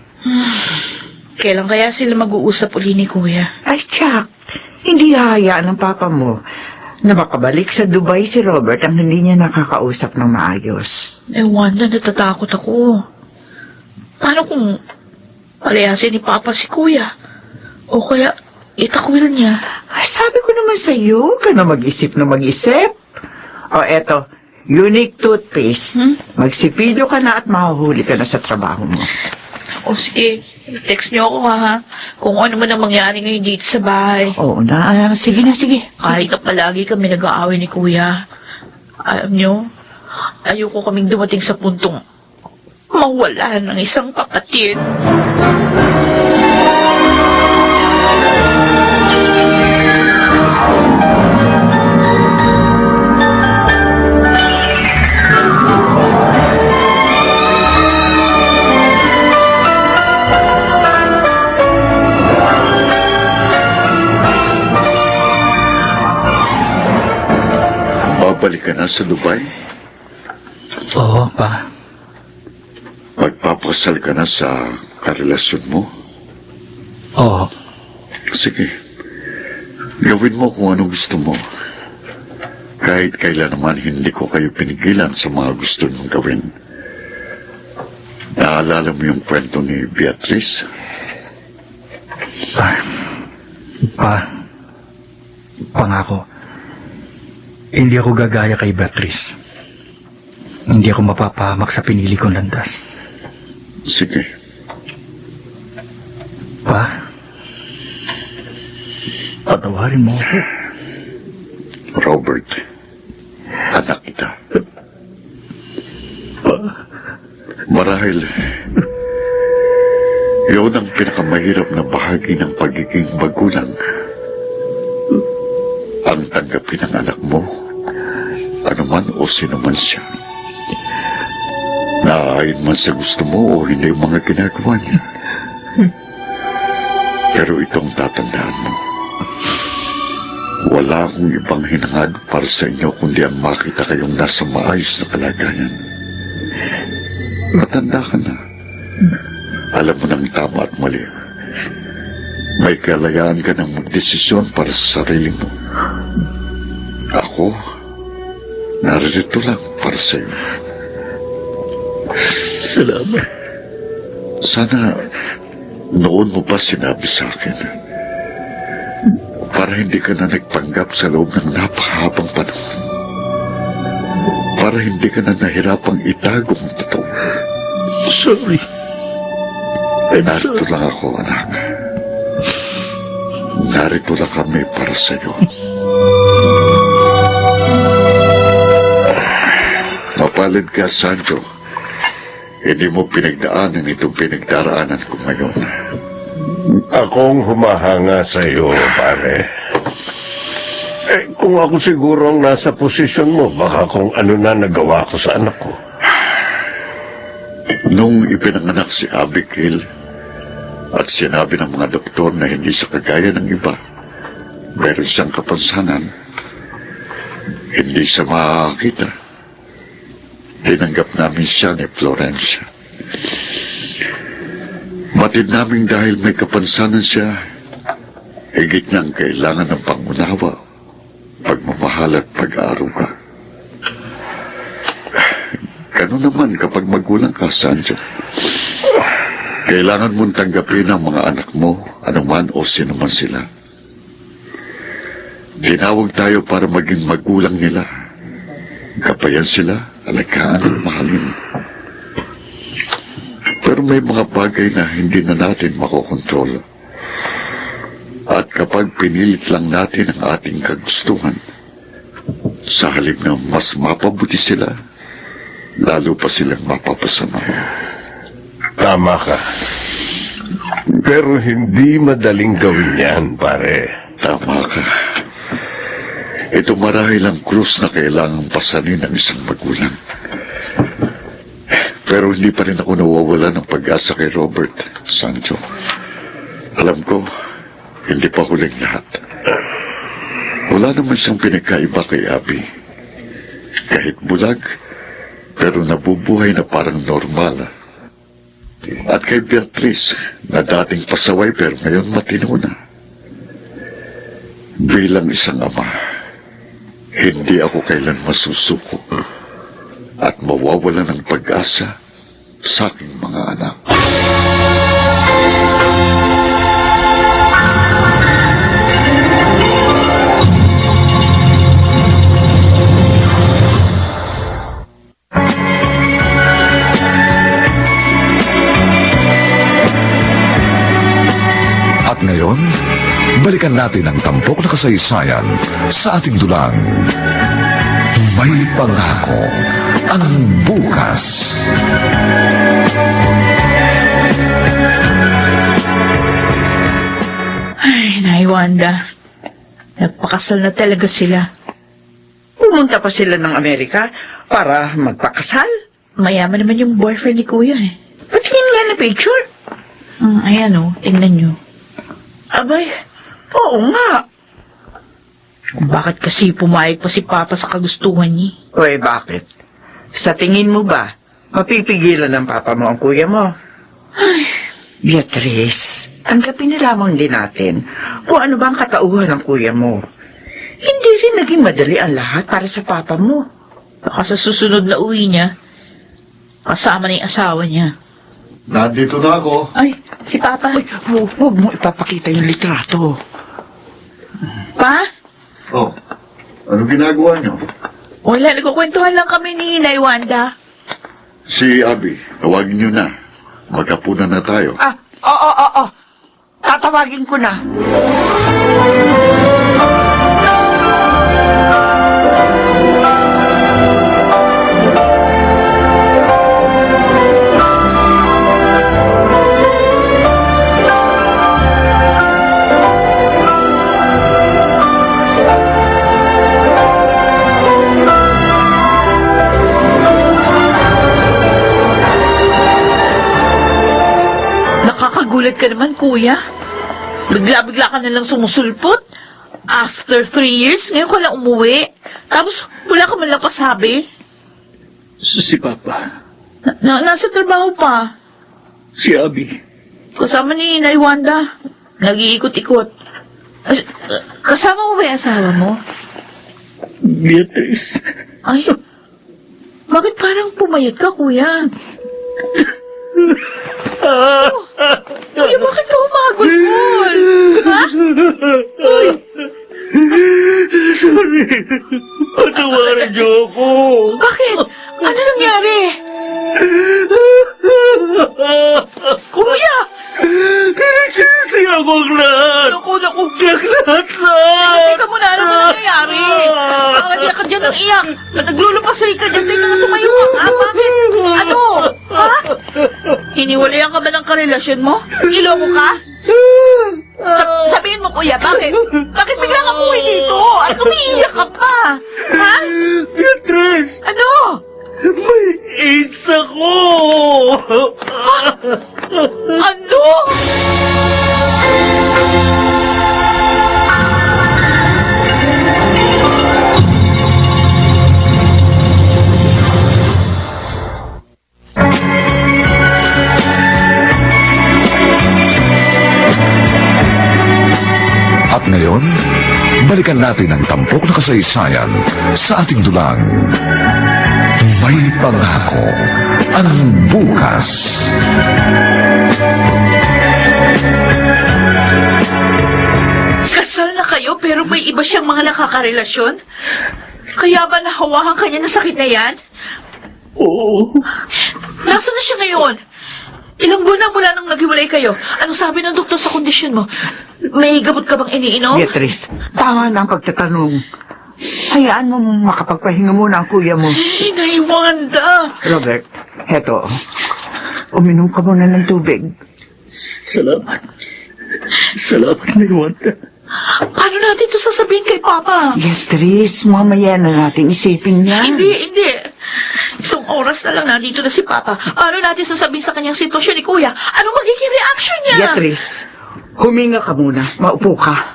Kailan kaya sila mag-uusap uli ni Kuya? Ay, Jack, hindi hahayaan ng papa mo na makabalik sa Dubai si Robert ang hindi niya nakakausap ng maayos. Wanda, natatakot ako. Paano kung palayasin ni Papa si Kuya? O kaya itakwil niya? Ay, sabi ko naman sa iyo, ka na mag-isip na mag-isip. O eto, unique toothpaste. Magsipilyo ka na at mahuhuli ka na sa trabaho mo. O sige, text niyo ako ha, kung ano man ang mangyari ngayon dito sa bahay. Oo na, sige na, sige. Kahit na palagi kami nag-aaway ni Kuya. Alam niyo, ayoko kaming dumating sa puntong mawala ng isang kapatid. Babalik ka na sa Dubai? Oo, pa. Magpapasal ka na sa karelasyon mo? Oo. Sige. Gawin mo kung anong gusto mo. Kahit kailan naman hindi ko kayo pinigilan sa mga gusto mong gawin. Naalala mo yung kwento ni Beatrice? Pangako. Hindi ako gagaya kay Beatrice. Hindi ako mapapahamak sa pinili kong landas. Sige. Patawarin mo ako. Robert, anak kita. Marahil, yun ang pinakamahirap na bahagi ng pagiging magulang. Ang tanggapin ng anak mo, anuman o sino man siya. Naaayon man sa gusto mo o hindi yung mga ginagawa niya. Pero itong tatandaan mo, wala akong ibang hinangad para sa inyo kundi ang makita kayong nasa maayos na kalagayan. Matanda ka na. Alam mo ng tama at mali. May kalayaan ka ng magdesisyon para sa sarili mo. Ako, naririto lang para sa iyo. Salamat. Sana noon mo pa sinabi sa akin para hindi ka na nagpanggap sa loob ng napakahabang panahon. Para hindi ka na nahirapang itago ang totoo. Sorry. Narito lang ako, anak. Narito lang kami para sa iyo. Mapalad ka, Sancho. Hindi mo pinagdaanan itong pinagdaraanan ko ngayon. Akong humahanga sa iyo, pare. Kung ako siguro ang nasa posisyon mo, baka kung ano na nagawa ko sa anak ko. Nung ipinanganak si Abigail at sinabi ng mga doktor na hindi siya kagaya ng iba, meron siyang kapansanan, hindi siya makakita. Tinanggap namin siya ni Florencia. Batid namin dahil may kapansanan siya, higit niyang kailangan ng pangunawa, pagmamahal at pag-aaruga. Ganun naman kapag magulang ka, Sancho. Kailangan mong tanggapin ang mga anak mo, anuman o sino man sila. Tinawag tayo para maging magulang nila. Kapayan sila, alagaan at mahalin. Pero may mga bagay na hindi na natin makokontrol. At kapag pinilit lang natin ang ating kagustuhan, sa halip na mas mapabuti sila, lalo pa silang mapapasama. Tama ka. Pero hindi madaling gawin yan, pare. Tama ka. Ito marahil ang krus na kailangang pasanin ng isang magulang. Pero hindi pa rin ako nawawala ng pag-asa kay Robert, Sancho. Alam ko, hindi pa huling lahat. Wala naman siyang pinagkaiba kay Abby. Kahit bulag, pero nabubuhay na parang normal. At kay Beatrice, na dating pasaway pero ngayon matino na. Bilang isang ama, hindi ako kailan masusuko at mawawala ng pag-asa sa aking mga anak. At ngayon, balikan natin ang tampok na kasaysayan sa ating dulang. May pangako ang bukas. Ay, Nay Wanda. Nagpakasal na talaga sila. Pumunta pa sila ng Amerika para magpakasal. Mayaman naman yung boyfriend ni Kuya eh. Patingin nga na picture. Ayan o, tingnan nyo. Abay, oo nga. Kung bakit kasi pumayag pa si Papa sa kagustuhan niya. Uy, bakit? Sa tingin mo ba, mapipigilan ng papa mo ang kuya mo? Beatrice, tanggapin na lamang din natin kung ano ba ang katauhan ng kuya mo. Hindi rin naging madali ang lahat para sa papa mo. Baka sa susunod na uwi niya, kasama na yung asawa niya. Nandito na ako. Ay, si Papa. Huwag mo ipapakita yung litrato. Pa? Oh, ano ginagawa niyo? Wala, nagkukwentuhan lang kami ni Inay Wanda. Si Abby, tawagin niyo na. Magkapunan na tayo. Oo. Tatawagin ko na. Nakakagulat ka naman, kuya. Bigla-bigla ka nalang sumusulpot. After 3 years, ngayon ka lang umuwi. Tapos, wala ka man lang pasabi. Si Papa, Nasa trabaho pa. si Abby, Kasama ni Inay Wanda. Nag-iikot-ikot. Kasama mo ba yung asawa mo? Beatrice. Ay, bakit parang pumayat ka, kuya? Kuya, bakit ka humagol-gol? Ha? Uy, Sorry. Patawarin niyo ako. bakit? Ano nangyari? Kuya! Nagsisi akong lahat. Naku! Lahat. Teka muna, ano ba nangyayari? Bakit iyak ka dyan ng iyak? Naglulupasay ka dyan, teka na tumayo ka. Ha? Bakit? Ano? Ha? Hiniwalayan ka ba ng karelasyon mo? Niloko ka? Sabihin mo, kuya, bakit? Bakit bigla ka umuwi dito? At umiiyak ka pa? Ha? Beatrice, Ano? may AIDS ako. Ano? At ngayon, balikan natin ang tampok na kasaysayan sa ating dulang. May pangako ang bukas. Kasal na kayo pero may iba siyang mga nakakarelasyon? Kaya ba nahawakan kanya ng sakit na yan? Oo. Nasaan na siya ngayon? Ilang buwan na mula nang naghiwalay kayo? Anong sabi ng doktor sa kondisyon mo? May gamot ka bang iniinom? Beatrice, tama na ang pagtatanong. Hayaan mo makapagpahinga muna ang kuya mo. Inay Wanda! Robert, heto. Uminom ka muna ng tubig. Salamat. Salamat, Wanda. Paano natin ito sasabihin kay Papa? Beatrice, mamaya na natin isipin niya. Hindi. Isang oras na lang nandito na si Papa. Paano natin sasabihin sa kanyang sitwasyon ni Kuya? Ano magiging reaction niya? Beatrice, huminga ka muna. Maupo ka.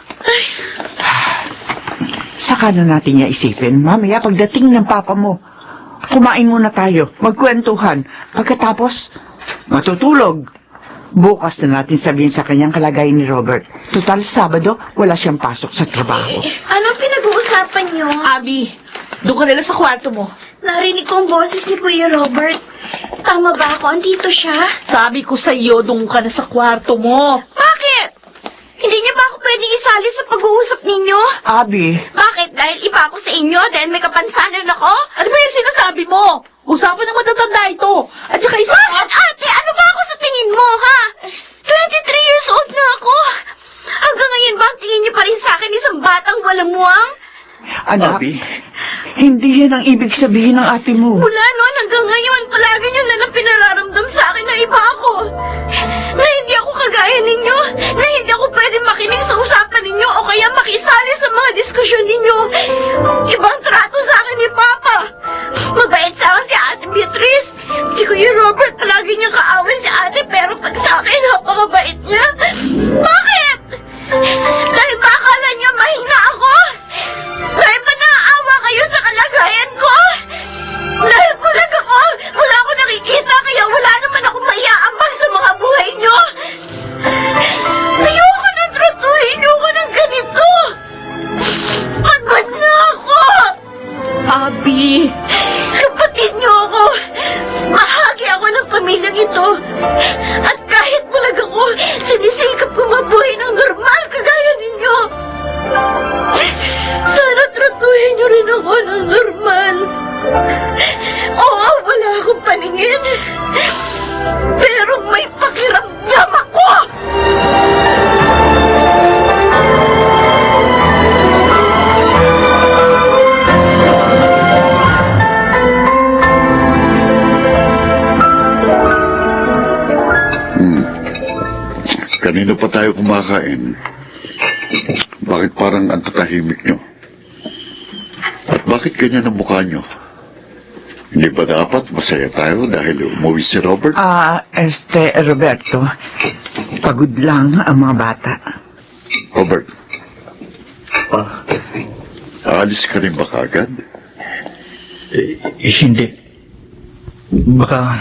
Saka na natin niya isipin. Mamaya pagdating ng Papa mo, kumain muna tayo. Magkwentuhan. Pagkatapos, matutulog. Bukas na natin sabihin sa kanyang kalagayan ni Robert. Total, Sabado, wala siyang pasok sa trabaho. Anong pinag-uusapan niyo? Abby, doon ka nila sa kwarto mo. Narinig ko ang boses ni Kuya Robert. Tama ba ako? Andito siya? Sabi ko sa iyo, doon ka na sa kwarto mo. Bakit? Hindi niya ba ako pwedeng isali sa pag-uusap ninyo? Abby, Bakit? Dahil iba ako sa inyo? Dahil may kapansanan ako? Ano ba yung sinasabi mo? Usapan ng matatanda ito. At saka isa... Bakit, ate? Ano ba ako sa tingin mo, ha? 23 years old na ako. Hanggang ngayon ba ang tingin niyo pa rin sa akin isang batang walang muwang? anak, hindi yan ang ibig sabihin ng ate mo. Mula noon hanggang ngayon, palagi niyo na lang pinararamdam sa akin na iba ako. Na hindi ako kagaya ninyo. Na hindi ako pwede makinig sa usapan ninyo o kaya makisali sa mga diskusyon ninyo. Ibang trato sa akin ni Papa. Mabait sa akin si Ate Beatrice. Si Kuya Robert, palagi niyang kaaway si Ate, pero pag sa akin, napakabait niya. Bakit? Dahil ba akala niya mahina ako? Dahil ba naaawa kayo sa kalagayan ko? Dahil bulag ako, wala ako nakikita, kaya wala naman ako maiaambag sa mga buhay niyo. Kanina pa tayo kumakain. Bakit parang ang tatahimik nyo? At bakit ganyan ang mukha nyo? Hindi ba dapat masaya tayo dahil umuwi si Robert? Roberto, pagod lang ang mga bata. Robert, aalis ka rin ba kagad? Hindi. Baka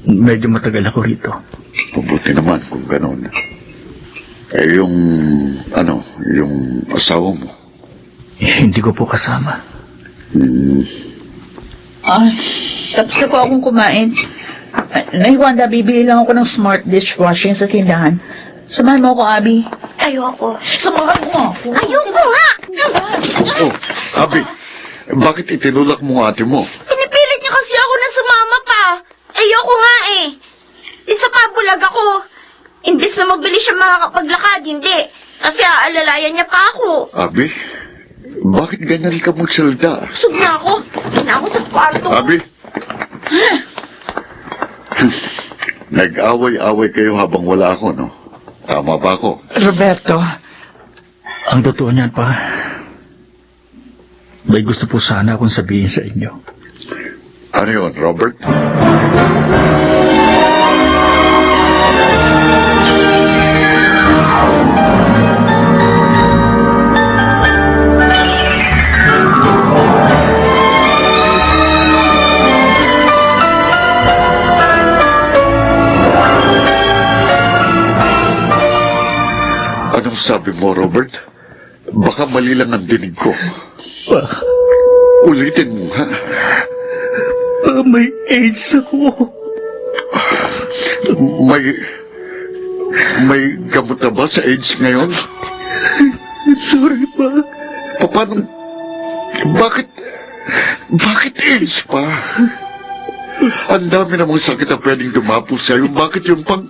medyo matagal ako rito. Mabuti naman kung gano'n. Yung asawa mo. Hindi ko po kasama. Ay, tapos na po akong kumain. Nay Wanda, bibili lang ako ng smart dishwashing sa tindahan. Samahan mo ako, Abby. Ayoko. Samahan mo ako. Ayoko nga! Oh, Abi, bakit itinulak mo ang ate mo? Pinipilit niya kasi ako na sumama pa. Ayoko nga eh. Isa pa, bulag ako. Imbis na mabilis siya makakapaglakad, hindi. Kasi aalalayan niya pa ako. Abi, bakit ganyan ka magsalda? Busog na ako. Hindi na ako sa kwarto. Abi? Nag-away-away kayo habang wala ako, no? Tama ba ako? Roberto, Ang totoo niyan pa, may gusto po sana akong sabihin sa inyo. Ano yun, Robert? Anong sabi mo, Robert? Baka mali lang ang dinig ko. Ulitin mo, ha? May AIDS ako. May gamot na ba sa AIDS ngayon? Sorry pa. Paano? Bakit AIDS pa? Ang dami namang sakit na pwedeng dumapo sa'yo. Bakit yung pang...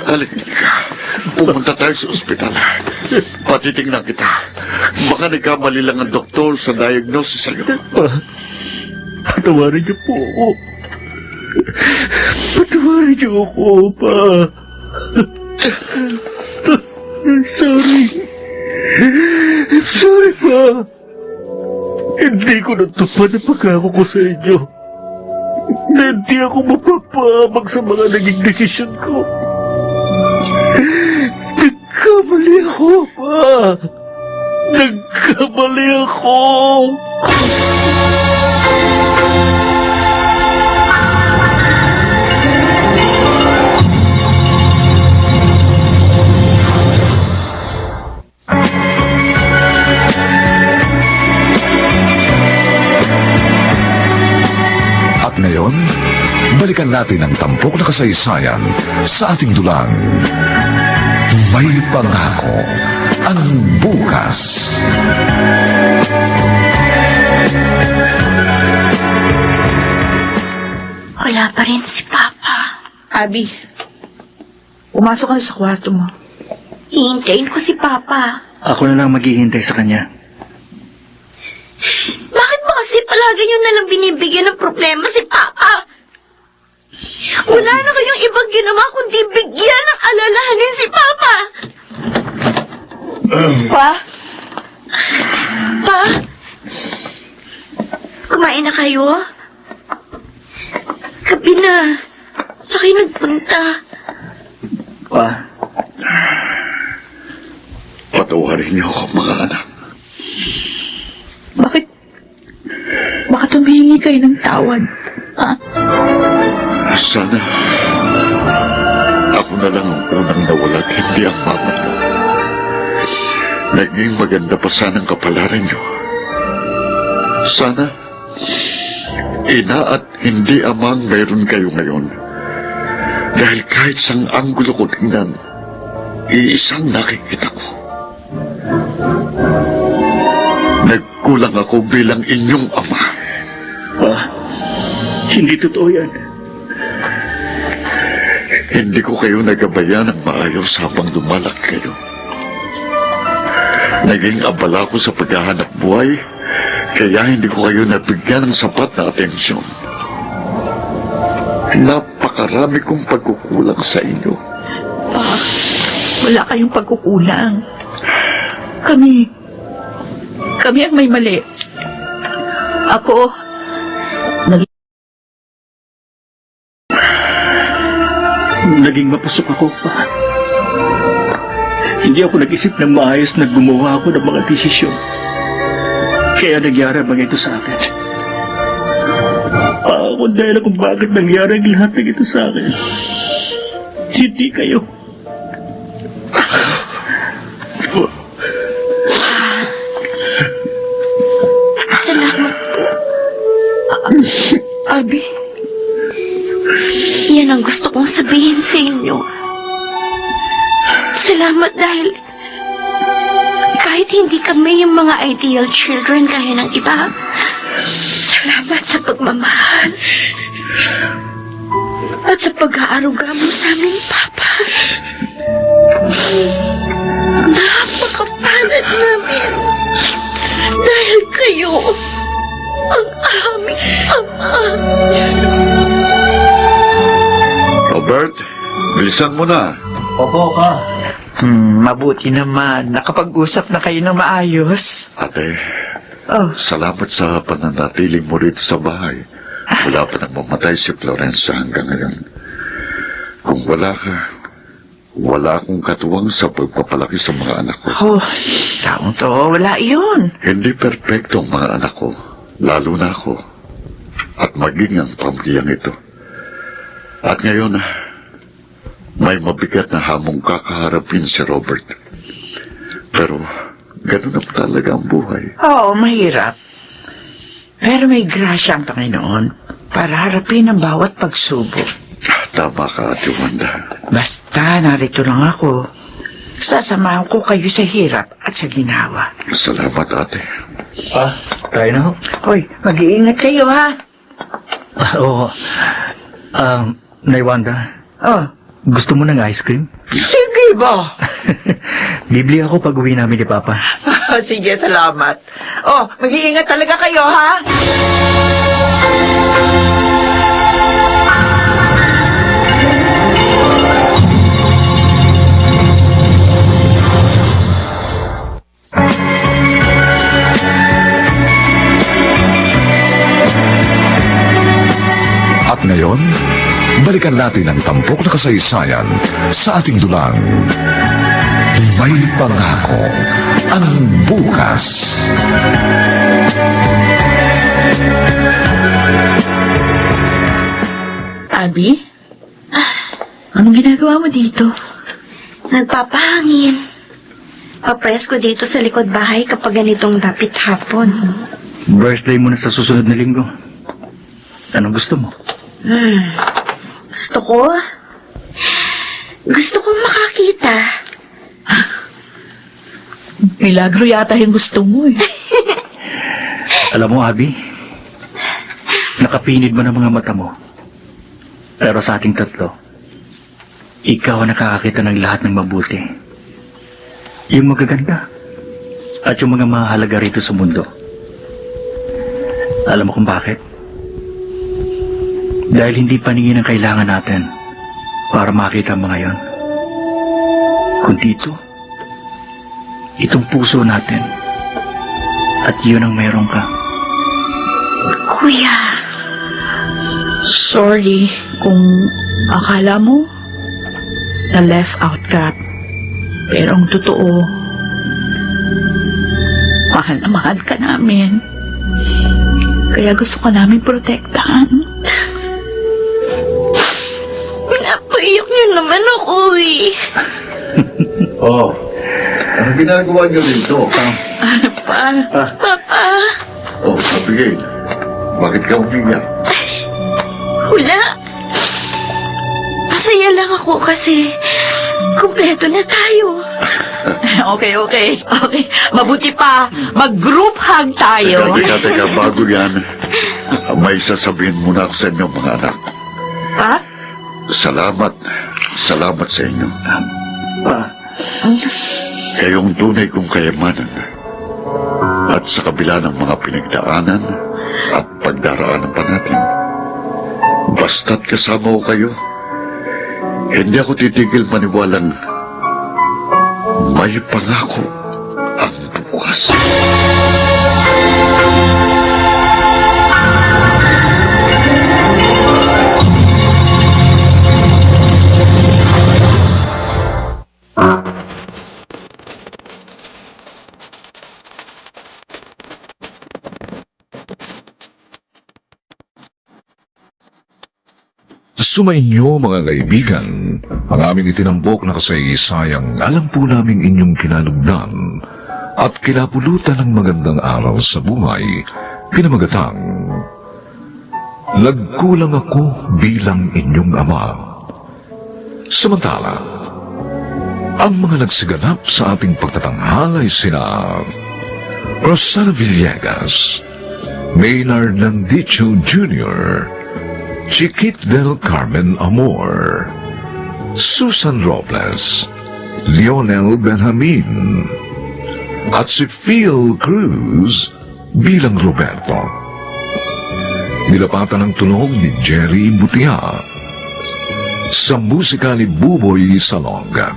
Halika. Pumunta tayo sa ospital. Patitingnan kita. Baka nagkamali lang ang doktor sa diagnosis sa'yo. Patawarin niyo po ako. Patawarin niyo ako, pa. Sorry. I'm sorry, pa. Hindi ko natupad ang pagkako ko sa inyo. Na hindi ako mapapamag sa mga naging desisyon ko. Nagkamali ako, pa. Nagkamali ako. At ngayon, balikan natin ang tampok na kasaysayan sa ating dulang. May pangako ang bukas. Wala pa rin si Papa. Abby, pumasok ka na sa kwarto mo. Hihintayin ko si Papa. Ako na lang maghihintay sa kanya. Bakit ba kasi palagi niyo nalang binibigyan ng problema si Papa? Wala na kayong ibang ginawa kundi bigyan ng alalahanin si Papa. Pa? Pa? Kumain na kayo? Gabi na. Sa kayo nagpunta. Pa, Patawarin niyo ako, mga anak. Bakit humihingi kayo ng tawad? Ha? Sana ako na lang ang unang nawala at hindi ang mama niyo. Naging maganda pa sana ang kapalaran niyo. Sana ina at hindi amang mayroon kayo ngayon. Dahil kahit sang anggulo ko tingnan, iisang nakikita ko. Nagkulang ako bilang inyong ama. pa, hindi totoo yan. Hindi ko kayo nagabayan ng maayos habang lumalaki kayo. Naging abala ko sa paghahanap buhay, kaya hindi ko kayo nabigyan ng sapat na atensyon. Napakarami kong pagkukulang sa inyo. Pa, Wala kayong pagkukulang. Kami ang may mali. Ako, Naging mapusok ako pa. Hindi ako nag-isip ng maayos na gumawa ako ng mga desisyon. Kaya nangyari ang mga ito sa akin. Ako dahil kung bakit nangyari ang lahat ng ito sa akin. Hindi kayo. Salamat po. Abi, Yan ang gusto kong sabihin sa inyo. Salamat dahil kahit hindi kami yung mga ideal children kaya ng iba, salamat sa pagmamahal at sa pag-aaruga mo sa amin, Papa. Napakapalad namin dahil kayo ang aming ama. Robert, bilisan mo na. Opo, ka. Mabuti naman. Nakapag-usap na kayo ng maayos. Ate, Oh, salamat sa pananatiling mo rito sa bahay. Wala pa nang mamatay si Florencia hanggang ngayon. Kung wala ka, wala akong katuwang sa pagpapalaki sa mga anak ko. oh, taong to, wala yun. Hindi perpekto ang mga anak ko, lalo na ako, at maging ang pamilyang ito. At ngayon, may mabigat na hamong kakaharapin si Robert. Pero, ganun ang talaga ang buhay. Oo, mahirap. Pero may grasya ang Panginoon para harapin ang bawat pagsubok. Tama ka, Ate Wanda. Basta narito lang ako. Sasamahan ko kayo sa hirap at sa ginawa. Salamat, Ate. Tayo na ho. Hoy, mag-iingat kayo, ha? Oo. Nay Wanda, Oh, gusto mo ng ice cream? sige ba? Bibili ako pag uwi namin ni Papa. Sige, salamat. Oh, mag-iingat talaga kayo, ha? At ngayon, balikan natin ang tampok na kasaysayan sa ating dulang. May pangako ang bukas. Abi? Anong ginagawa mo dito? Nagpapahangin. Papresko dito sa likod bahay kapag ganitong dapit hapon. Birthday mo na sa susunod na linggo. Anong gusto mo? Gusto ko? Gusto kong makakita. Milagro yata yung gusto mo eh. Alam mo, Abby, nakapinid mo ng mga mata mo. Pero sa ating tatlo, ikaw ang nakakakita ng lahat ng mabuti. Yung magaganda at yung mga mahalaga rito sa mundo. Alam mo kung bakit? Dahil hindi paningin ang kailangan natin para makita ang mga yon. Kundi itong puso natin. At yun ang meron ka. Kuya, Sorry kung akala mo na left out ka. Pero ang totoo, mahal na mahal ka namin. Kaya gusto ka namin protektahan. napaiyak niyo naman ako eh. Oh, ano ginagawa niyo dito? Papa, Oh, Abigail, bakit ka umiyak? wala. Masaya lang ako kasi kumpleto na tayo. Okay. Mabuti pa, mag-group hug tayo. Teka, bago yan, may sasabihin muna ako sa inyo, mga anak. Pa? Salamat sa inyo. Pa, Kayong tunay kong kayamanan. At sa kabila ng mga pinagdaanan at pagdaraanan pa natin, basta't kasama ko kayo, Hindi ako titigil maniwalang may pangako ang bukas. Sumainyo mga kaibigan, ang aming itinampok na kasaysayang alam po namin inyong kinalugdan at kinapulutan ng magandang araw sa buhay, pinamagatang Nagkulang ako bilang inyong ama. Samantala, ang mga nagsiganap sa ating pagtatanghalay sina Rosana Villegas, Maynard Landicho Jr., Chiquit del Carmen Amor, Susan Robles, Lionel Benjamin, at si Phil Cruz bilang Roberto. Nilapatan ng tunog ni Jerry Butia, sa musika ni Buboy Salonga.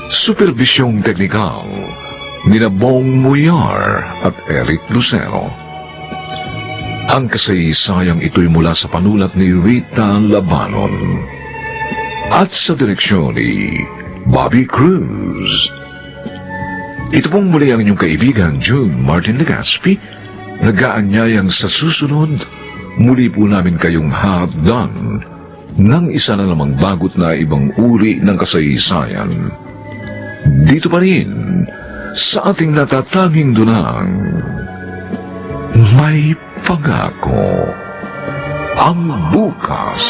Supervisyong teknikal ni Bong Muyar at Eric Lucero. Ang kasaysayang ito'y mula sa panulat ni Rita Labanon at sa direksyon ni Bobby Cruz. Ito pong muli ang inyong kaibigan June Martin Legaspi, nag-aanyayang sa susunod, muli po namin kayong hatdan ng isa na namang bagot na ibang uri ng kasaysayan. Dito pa rin sa ating natatanging dunang may pangako ang bukas.